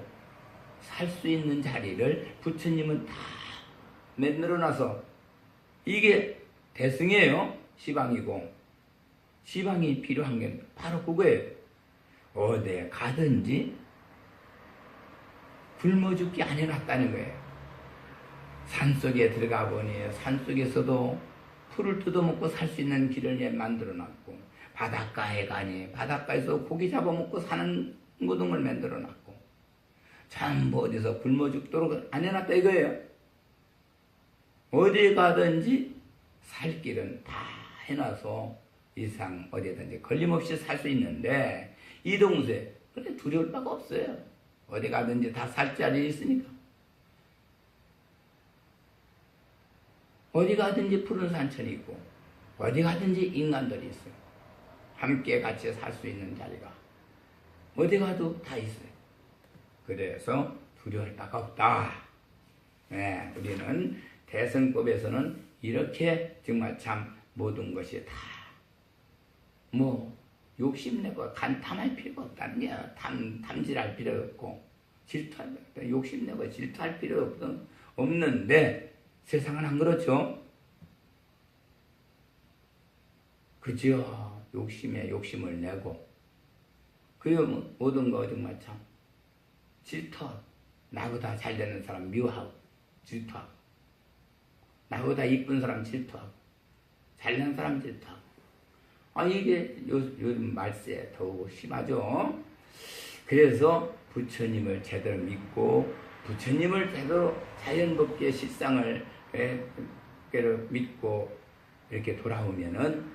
살 수 있는 자리를 부처님은 다 만들어놔서 이게 대승이에요. 시방이고 시방이 필요한 게 바로 그거예요. 어디에 가든지 굶어 죽기 안 해놨다는 거예요. 산속에 들어가 보니 산속에서도 풀을 뜯어먹고 살 수 있는 길을 만들어놨고 바닷가에 가니 바닷가에서 고기 잡아먹고 사는 무등을 만들어놨고 전부 어디서 굶어 죽도록 안 해놨다 이거예요. 어디 가든지 살 길은 다 해놔서 이상 어디든지 걸림없이 살 수 있는데 이동수에 그런데 두려울 바가 없어요. 어디 가든지 다 살 자리 있으니까. 어디 가든지 푸른 산천이 있고 어디 가든지 인간들이 있어요. 함께 같이 살 수 있는 자리가 어디 가도 다 있어요. 그래서 두려울 바가 없다. 네, 우리는 대승법에서는 이렇게 정말 참 모든 것이 다 욕심내고 탐할 필요가 없다는 게야. 탐질할 필요 없고 질투할 욕심내고 질투할 필요 없는데 세상은 안 그렇죠. 그죠? 욕심에 욕심을 내고 그리고 모든 거 정말 참 질투 나보다 잘 되는 사람 미워하고 질투하고 나보다 이쁜 사람 질투하고 잘난 사람 질투하고 이게 요즘 말세 더욱 심하죠. 그래서 부처님을 제대로 믿고 부처님을 제대로 자연법계 실상을 믿고 이렇게 돌아오면은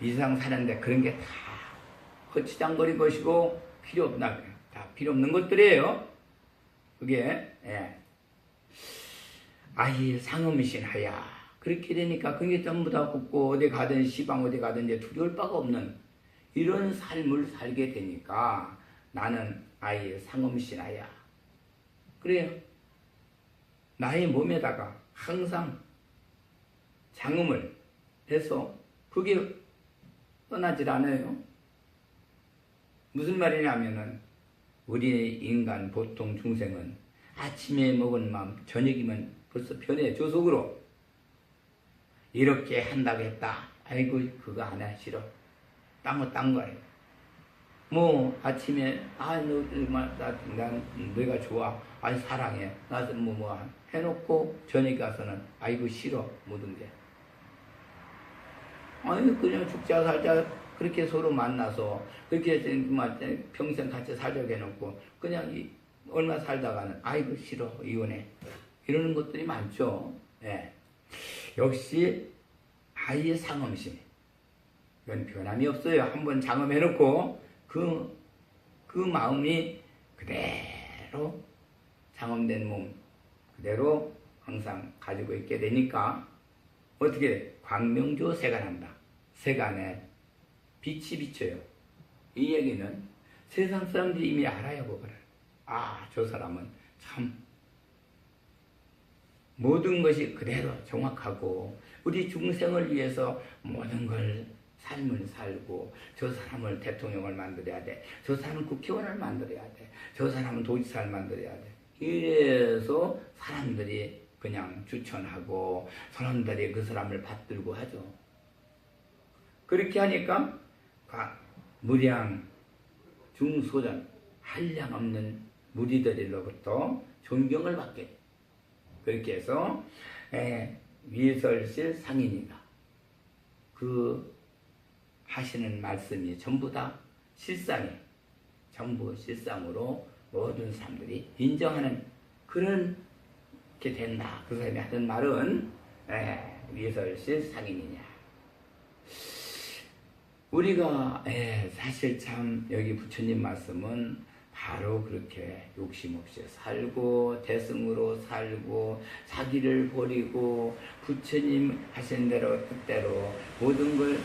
이 세상 사는데 그런 게 다 거치장거린 것이고 필요 없나 다 필요 없는 것들이에요. 그게 아이 상음신하야 그렇게 되니까 그게 전부 다 굽고 어디 가든 시방 어디 가든 이제 두려울 바가 없는 이런 삶을 살게 되니까 나는 아이 상음신하야 그래요. 나의 몸에다가 항상 장음을 해서 그게 떠나질 않아요. 무슨 말이냐면은 우리 인간 보통 중생은 아침에 먹은 마음 저녁이면 벌써 변해 조속으로 이렇게 한다고 했다. 아이고 그거 안 해 싫어. 딴 거예요. 아침에 난 너가 좋아. 아니 사랑해 나서 뭐 해놓고 저녁 가서는 아이고 싫어 모든 게. 아니 그냥 죽자 살자 그렇게 서로 만나서 그렇게 평생 같이 살자고 해놓고 그냥 얼마 살다가는 아이고 싫어 이혼해 이러는 것들이 많죠. 예. 역시 아이의 상엄심 이건 변함이 없어요. 한번 장엄해놓고 그 마음이 그대로 장엄된 몸 그대로 항상 가지고 있게 되니까 어떻게 돼? 광명조 세간한다. 세간에 빛이 비쳐요. 이 얘기는 세상 사람들이 이미 알아요. 그거를. 아, 저 사람은 참 모든 것이 그대로 정확하고 우리 중생을 위해서 모든 걸 삶을 살고 저 사람을 대통령을 만들어야 돼. 저 사람은 국회의원을 만들어야 돼. 저 사람은 도지사를 만들어야 돼. 이래서 사람들이 그냥 추천하고 사람들이 그 사람을 받들고 하죠. 그렇게 하니까 무량 중소전 한량없는 무리들로부터 존경을 받게 그렇게 해서 위설실 상인이다. 그 하시는 말씀이 전부 다 실상이 전부 실상으로 모든 사람들이 인정하는 그런 게 된다. 그 사람이 하던 말은 위설실 상인이냐. 우리가 사실 참 여기 부처님 말씀은 바로 그렇게 욕심 없이 살고 대승으로 살고 자기를 버리고 부처님 하신 대로 뜻대로 모든 걸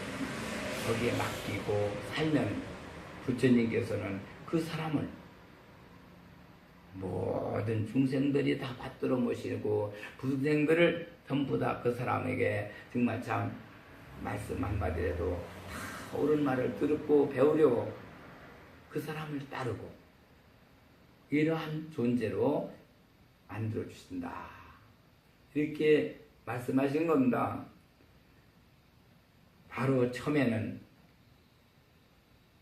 거기에 맡기고 살면 부처님께서는 그 사람을 모든 중생들이 다 받들어 모시고 부생들을 전부 다 그 사람에게 정말 참 말씀 한마디라도 다 옳은 말을 듣고 배우려고 그 사람을 따르고 이러한 존재로 만들어 주신다. 이렇게 말씀하신 겁니다. 바로 처음에는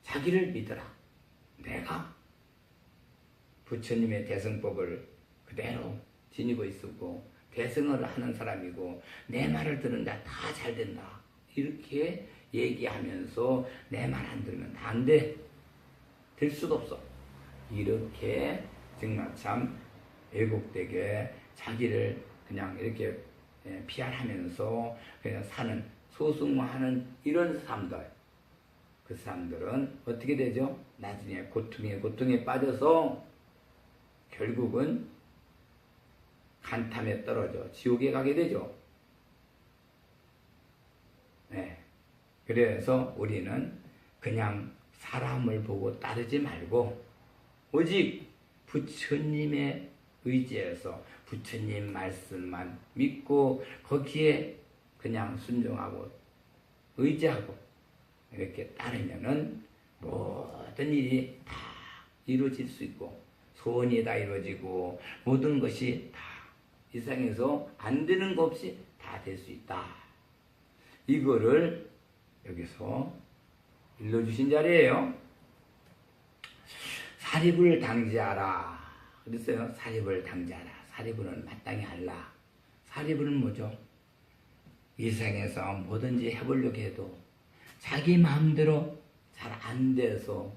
자기를 믿어라. 내가 부처님의 대승법을 그대로 지니고 있었고 대승을 하는 사람이고 내 말을 들은 자 다 잘 된다. 이렇게 얘기하면서 내 말 안 들으면 안 돼. 될 수가 없어. 이렇게 정말 참 왜곡되게 자기를 그냥 이렇게 피할하면서 그냥 사는 소승화하는 이런 사람들 그 사람들은 어떻게 되죠? 나중에 고통에 빠져서 결국은 간탐에 떨어져 지옥에 가게 되죠. 그래서 우리는 그냥 사람을 보고 따르지 말고 오직 부처님의 의지에서 부처님 말씀만 믿고 거기에 그냥 순종하고 의지하고 이렇게 따르면은 모든 일이 다 이루어질 수 있고 소원이 다 이루어지고 모든 것이 다 이 세상에서 안 되는 것 없이 다 될 수 있다. 이거를 여기서 일러주신 자리예요. 사립을 당지하라. 그랬어요. 사립을 당지하라. 사립은 마땅히 알라. 사립은 뭐죠? 이 세상에서 뭐든지 해보려고 해도 자기 마음대로 잘 안 돼서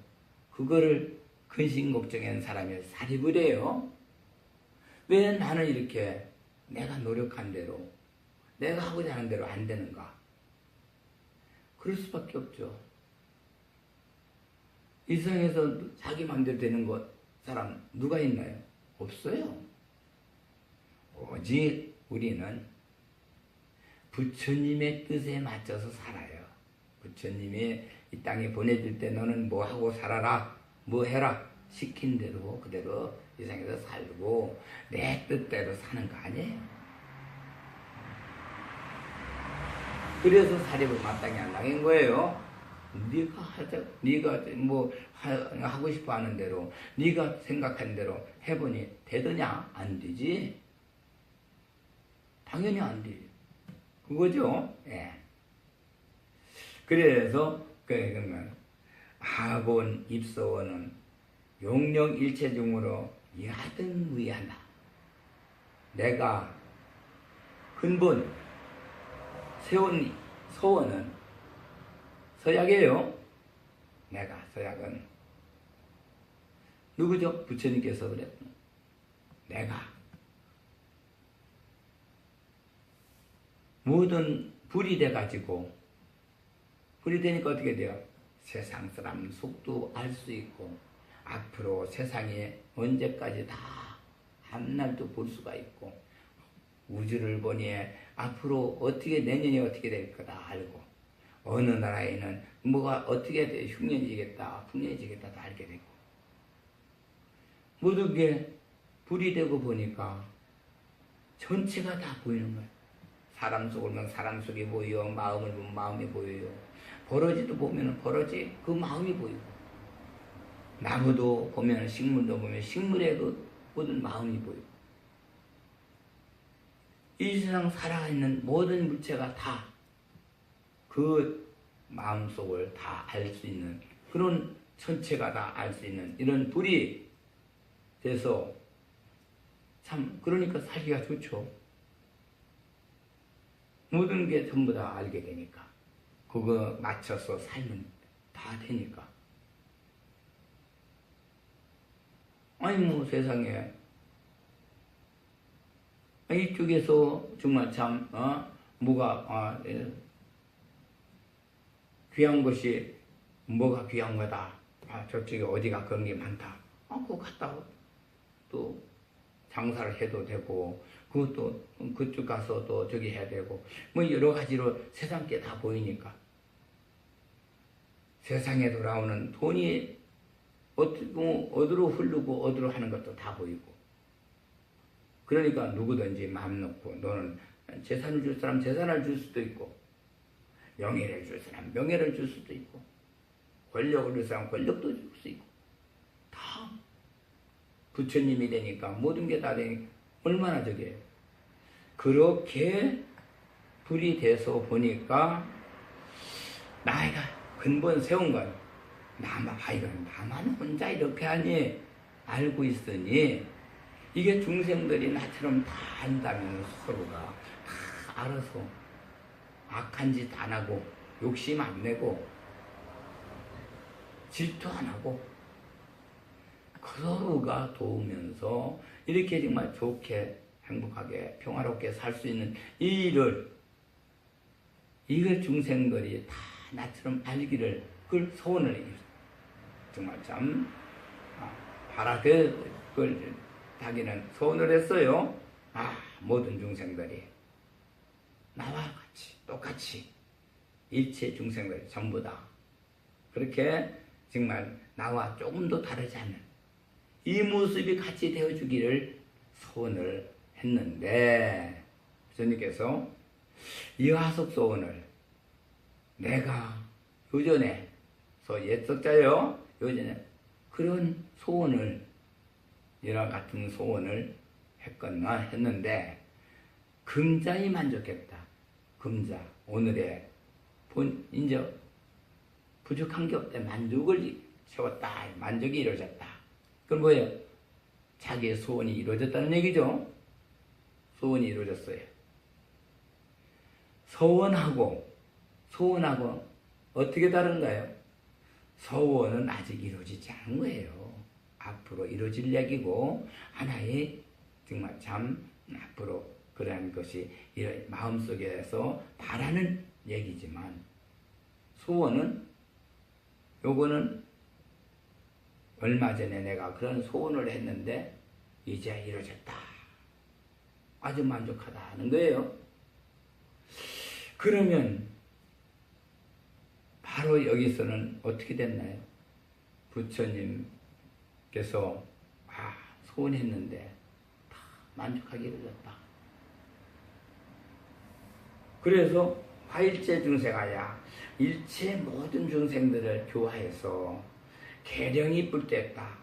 그거를 근심걱정한 사람이 사립을 해요. 왜 나는 이렇게 내가 노력한 대로 내가 하고자 하는 대로 안 되는가? 그럴 수밖에 없죠. 이 세상에서 자기 마음대로 되는 사람 누가 있나요? 없어요. 오직 우리는 부처님의 뜻에 맞춰서 살아요. 부처님이 이 땅에 보내줄 때 너는 뭐 하고 살아라, 뭐 해라 시킨 대로 그대로 이 세상에서 살고 내 뜻대로 사는 거 아니에요. 그래서 사립을 마땅히 안 당한 거예요. 네가 하자, 네가 뭐 하고 싶어 하는 대로, 네가 생각한 대로 해보니 되더냐? 안 되지. 당연히 안 돼. 그거죠. 예. 그래서 그러면 학원 입소원은 용령 일체 중으로 야등위하나. 내가 근본 세운 서원은 서약이에요. 내가 서약은 누구죠? 부처님께서 그랬죠. 내가 모든 불이 돼가지고, 불이 되니까 어떻게 돼요? 세상 사람 속도 알 수 있고, 앞으로 세상에 언제까지 다 한날도 볼 수가 있고, 우주를 보니 앞으로 어떻게 내년이 어떻게 될 거다 알고, 어느 나라에는 뭐가 어떻게 돼 흉년지겠다 풍년지겠다 다 알게 되고, 모든 게 불이 되고 보니까 전체가 다 보이는 거예요. 사람 속을 보면 사람 속이 보여, 마음을 보면 마음이 보여요. 버러지도 보면 버러지 그 마음이 보이고, 나무도 보면 식물도 보면 식물의 그 모든 마음이 보이고, 이 세상 살아있는 모든 물체가 다 그 마음속을 다 알 수 있는, 그런 전체가 다 알 수 있는 이런 불이 돼서 참 그러니까 살기가 좋죠. 모든 게 전부 다 알게 되니까, 그거 맞춰서 살면 다 되니까. 아니 뭐 세상에 이쪽에서 정말 참 뭐가 귀한 것이 뭐가 귀한 거다. 저쪽에 어디가 그런 게 많다. 그거 갔다 또 장사를 해도 되고, 그것도 그쪽 가서 또 저기 해야 되고, 뭐 여러 가지로 세상 게 다 보이니까, 세상에 돌아오는 돈이 어디로 흐르고 어디로 하는 것도 다 보이고, 그러니까 누구든지 마음 놓고, 너는 재산을 줄 사람 재산을 줄 수도 있고, 명예를 줄 사람 명예를 줄 수도 있고, 권력을 줄 사람 권력도 줄 수 있고, 다 부처님이 되니까 모든 게 다 되니까 얼마나 저게. 그렇게 불이 돼서 보니까 나이가 근본 세운 건 나만 혼자 이렇게 하니 알고 있으니, 이게 중생들이 나처럼 다 안다면 서로가 다 알아서 악한 짓 안 하고, 욕심 안 내고, 질투 안 하고, 서로가 도우면서 이렇게 정말 좋게 행복하게 평화롭게 살 수 있는 이 일을, 이걸 중생들이 다 나처럼 알기를, 그걸 소원을 정말 참 바라되 그걸 자기는 소원을 했어요. 모든 중생들이 나와 같이 똑같이 일체 중생들 전부 다 그렇게 정말 나와 조금도 다르지 않는 이 모습이 같이 되어주기를 소원을 했는데, 부처님께서 이 화속 소원을 내가 요전에 옛석자요, 요전에 그런 소원을, 이와 같은 소원을 했거나 했는데, 금자에 만족했다. 금자, 오늘의 이제 부족한 게 없다. 만족을 채웠다. 만족이 이루어졌다. 그건 뭐예요? 자기의 소원이 이루어졌다는 얘기죠. 소원이 이루어졌어요. 소원하고 어떻게 다른가요? 소원은 아직 이루어지지 않은 거예요. 앞으로 이루어질 얘기고, 하나의 정말 참 앞으로 그러한 것이 마음속에서 바라는 얘기지만, 소원은 요거는 얼마 전에 내가 그런 소원을 했는데 이제 이루어졌다. 아주 만족하다 하는 거예요. 그러면 바로 여기서는 어떻게 됐나요? 부처님께서 소원했는데 다 만족하게 이루어졌다. 그래서 화일체 중생하야 일체 모든 중생들을 교화해서 계령이 불때했다.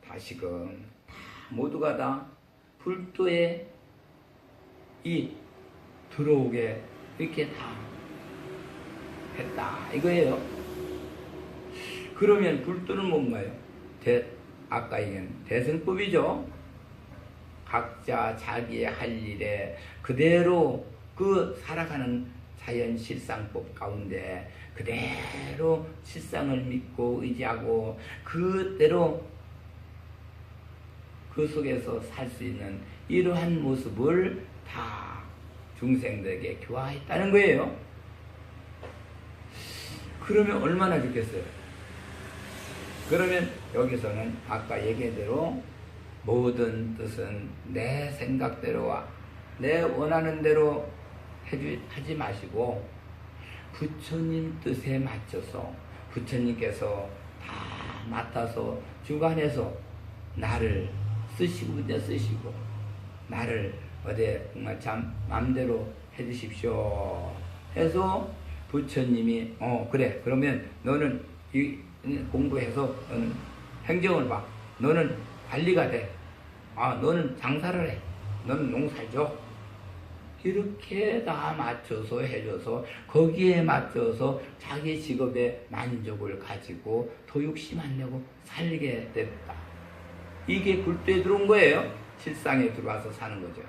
다시금 다 모두가 다 불도에 들어오게 이렇게 다 했다 이거예요. 그러면 불도는 뭔가요? 아까 얘기한 대승법이죠. 각자 자기의 할 일에 그대로 그 살아가는 자연 실상법 가운데 그대로 실상을 믿고 의지하고 그대로 그 속에서 살 수 있는 이러한 모습을 다 중생들에게 교화했다는 거예요. 그러면 얼마나 좋겠어요. 그러면 여기서는 아까 얘기한 대로 모든 뜻은 내 생각대로와 내 원하는 대로 하지 마시고 부처님 뜻에 맞춰서 부처님께서 다 맡아서 주관해서 나를 쓰시고 나를 어디 정말 참 마음대로 해주십시오 해서 부처님이 그래 그러면 너는 이 공부해서 너는 행정을 봐. 너는 관리가 돼. 너는 장사를 해. 너는 농사죠. 이렇게 다 맞춰서 해줘서 거기에 맞춰서 자기 직업에 만족을 가지고 더 욕심 안 내고 살게 됐다. 이게 굴도에 들어온 거예요. 실상에 들어와서 사는 거죠.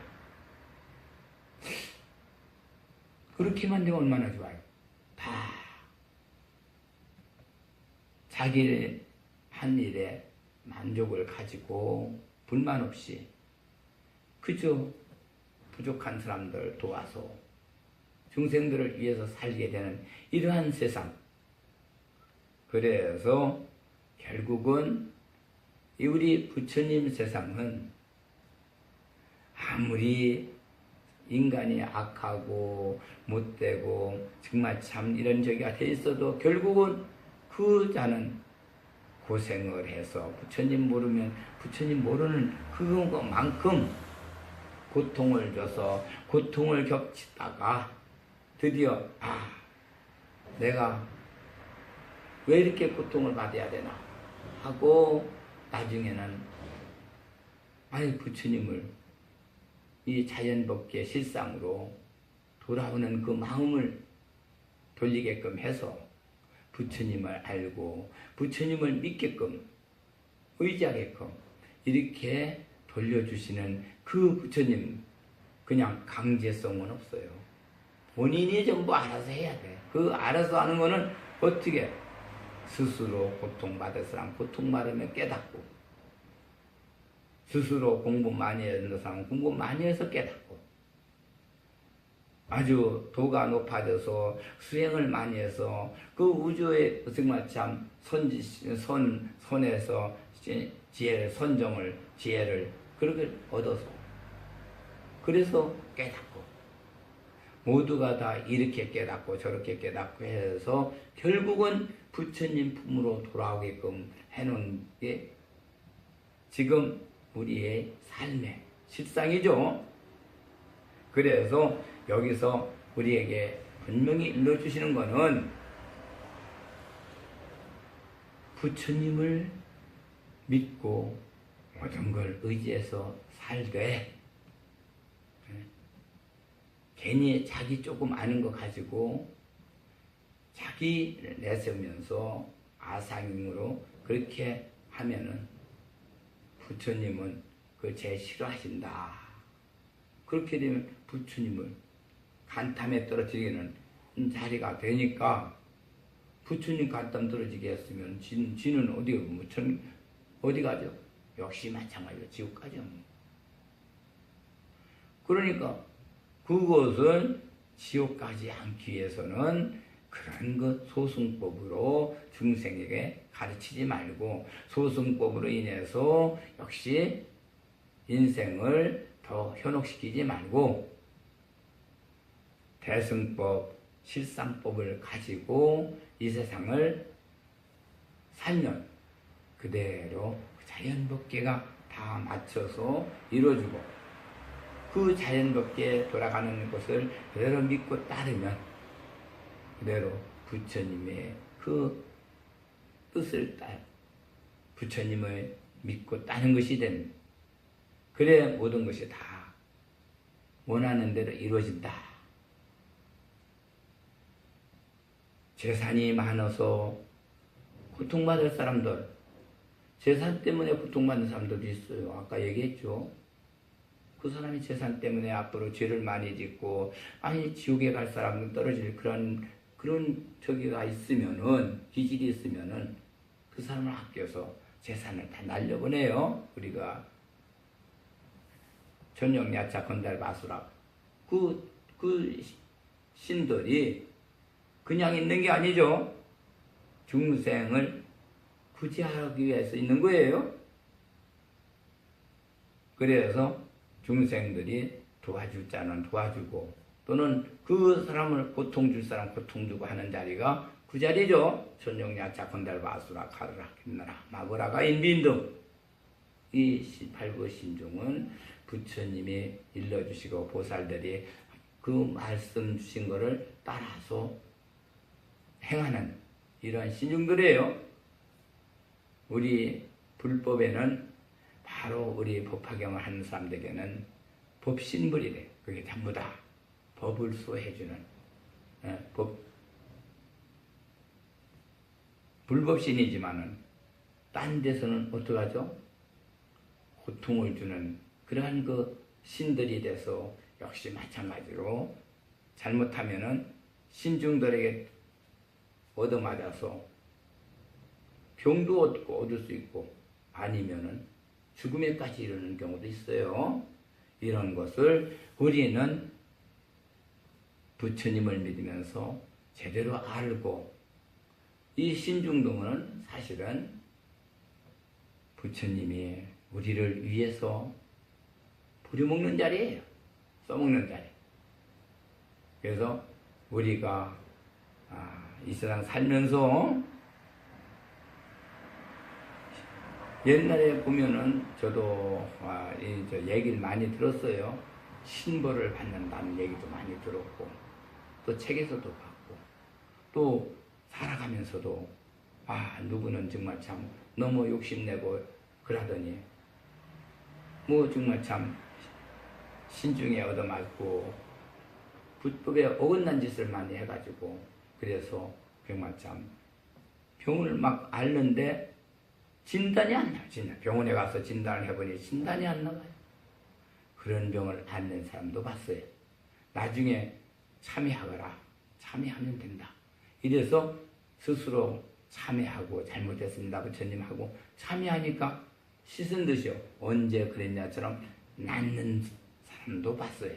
그렇게만 되면 얼마나 좋아요. 다 자기 한 일에 만족을 가지고 불만 없이 그저 부족한 사람들 도와서 중생들을 위해서 살게 되는 이러한 세상. 그래서 결국은 이 우리 부처님 세상은 아무리 인간이 악하고 못되고 정말 참 이런 저기가 돼 있어도 결국은 그 자는 고생을 해서 부처님 모르면 부처님 모르는 그것만큼 고통을 줘서 고통을 겹치다가 드디어 내가 왜 이렇게 고통을 받아야 되나 하고 나중에는 부처님을 이 자연법계 실상으로 돌아오는 그 마음을 돌리게끔 해서 부처님을 알고 부처님을 믿게끔 의지하게끔 이렇게 돌려주시는 그 부처님 그냥 강제성은 없어요. 본인이 전부 알아서 해야 돼. 그 알아서 하는 거는 어떻게 스스로 고통받을 사람 고통받으면 깨닫고 스스로 공부 많이 하는 사람 공부 많이 해서 깨닫고 아주 도가 높아져서 수행을 많이 해서 그 우주의 정말 참 선에서 지혜를 선정을 지혜를 그렇게 얻어서 그래서 깨닫고 모두가 다 이렇게 깨닫고 저렇게 깨닫고 해서 결국은 부처님 품으로 돌아오게끔 해놓은 게 지금 우리의 삶의 실상이죠. 그래서 여기서 우리에게 분명히 일러주시는 것은 부처님을 믿고 모든 걸 의지해서 살되 괜히 자기 조금 아는 거 가지고 자기 내세우면서 아상행으로 그렇게 하면은 부처님은 그걸 제일 싫어하신다. 그렇게 되면 부처님을 간탐에 떨어뜨리는 자리가 되니까 부처님 간탐 떨어지게 했으면 지는 어디 가죠? 역시 마찬가지로 지옥 가죠. 그러니까 그것은 지옥 가지 않기 위해서는 그런 것 소승법으로 중생에게 가르치지 말고 소승법으로 인해서 역시 인생을 더 현혹시키지 말고 대승법, 실상법을 가지고 이 세상을 살면 그대로 자연법계가 다 맞춰서 이루어지고 그 자연법계에 돌아가는 것을 그대로 믿고 따르면 그대로 부처님의 그 뜻을 부처님을 믿고 따는 것이 됩니다. 그래 모든 것이 다 원하는 대로 이루어진다. 재산이 많아서 고통받을 사람들, 재산 때문에 고통받는 사람들도 있어요. 아까 얘기했죠. 그 사람이 재산 때문에 앞으로 죄를 많이 짓고, 아니, 지옥에 갈 사람은 떨어질 그런 저기가 있으면은, 기질이 있으면은, 그 사람을 아껴서 재산을 다 날려보내요. 우리가. 전용, 야차, 건달, 마수라. 그 신들이 그냥 있는 게 아니죠. 중생을 구제하기 위해서 있는 거예요. 그래서 중생들이 도와줄 자는 도와주고, 또는 그 사람을 고통 줄 사람 고통 주고 하는 자리가 그 자리죠. 전용야차, 건달, 마수라, 가르라, 김나라, 마보라가 인빈등. 이 18부 신중은 부처님이 일러주시고 보살들이 그 말씀 주신 거를 따라서 행하는 이러한 신중들이에요. 우리 불법에는 바로 우리 법화경을 하는 사람들에게는 법신불이래. 그게 전부 다 법을 수호해주는 불법신이지만은 딴 데서는 어떡하죠? 고통을 주는 그러한 그 신들이 돼서 역시 마찬가지로 잘못하면은 신중들에게 얻어맞아서 병도 얻을 수 있고, 아니면은 죽음에까지 이르는 경우도 있어요. 이런 것을 우리는 부처님을 믿으면서 제대로 알고, 이 신중등은 사실은 부처님이 우리를 위해서 부려먹는 자리예요. 써먹는 자리. 그래서 우리가 이 세상 살면서 옛날에 보면은 저도 얘기를 많이 들었어요. 신벌을 받는다는 얘기도 많이 들었고, 또 책에서도 봤고, 또 살아가면서도 누구는 정말 참 너무 욕심내고 그러더니 뭐 정말 참 신중에 얻어맞고 불법에 어긋난 짓을 많이 해가지고, 그래서 정말 참 병을 막 앓는데 진단이 안 나요. 병원에 가서 진단을 해보니 진단이 안 나와요. 그런 병을 앓는 사람도 봤어요. 나중에 참회하거라. 참회하면 된다. 이래서 스스로 참회하고 잘못했습니다. 부처님하고 참회하니까 씻은 듯이요. 언제 그랬냐처럼 낫는 사람도 봤어요.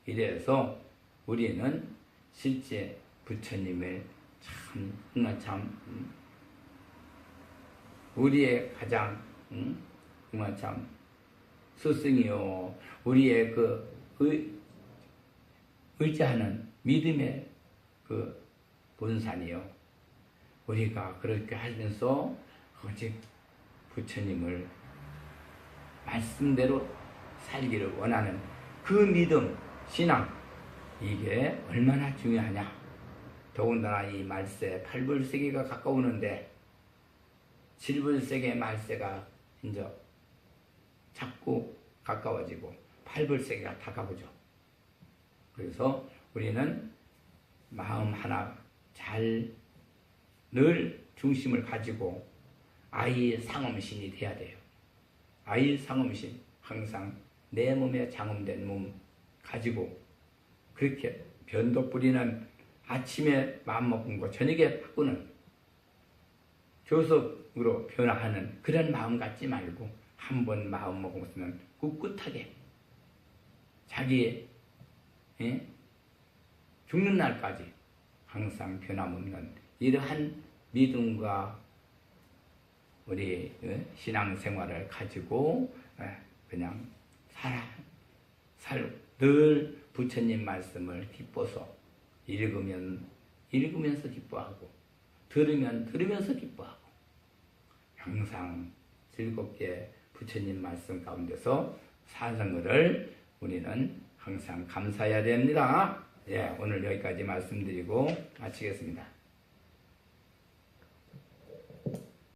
이래서 우리는 실제 부처님을 참 우리의 가장 정말 참 스승이요, 우리의 의지하는 믿음의 그 본산이요. 우리가 그렇게 하면서 오직 부처님을 말씀대로 살기를 원하는 그 믿음, 신앙, 이게 얼마나 중요하냐. 더군다나 이 말세 8불세기가 가까우는데 7불세기의 말세가 이제 자꾸 가까워지고 8불세기가 다가오죠. 그래서 우리는 마음 하나 늘 중심을 가지고 아이 상음신이 돼야 돼요. 아이 상음신, 항상 내 몸에 장음된 몸 가지고 그렇게 변덕 부리는, 아침에 마음 먹은 거 저녁에 바꾸는, 조석으로 변화하는 그런 마음 갖지 말고 한 번 마음 먹었으면 꿋꿋하게 자기의 죽는 날까지 항상 변함없는 이러한 믿음과 우리 신앙생활을 가지고 그냥 늘 부처님 말씀을 기뻐서 읽으면서 기뻐하고, 들으면서 기뻐하고, 항상 즐겁게 부처님 말씀 가운데서 사는 것을 우리는 항상 감사해야 됩니다. 오늘 여기까지 말씀드리고 마치겠습니다.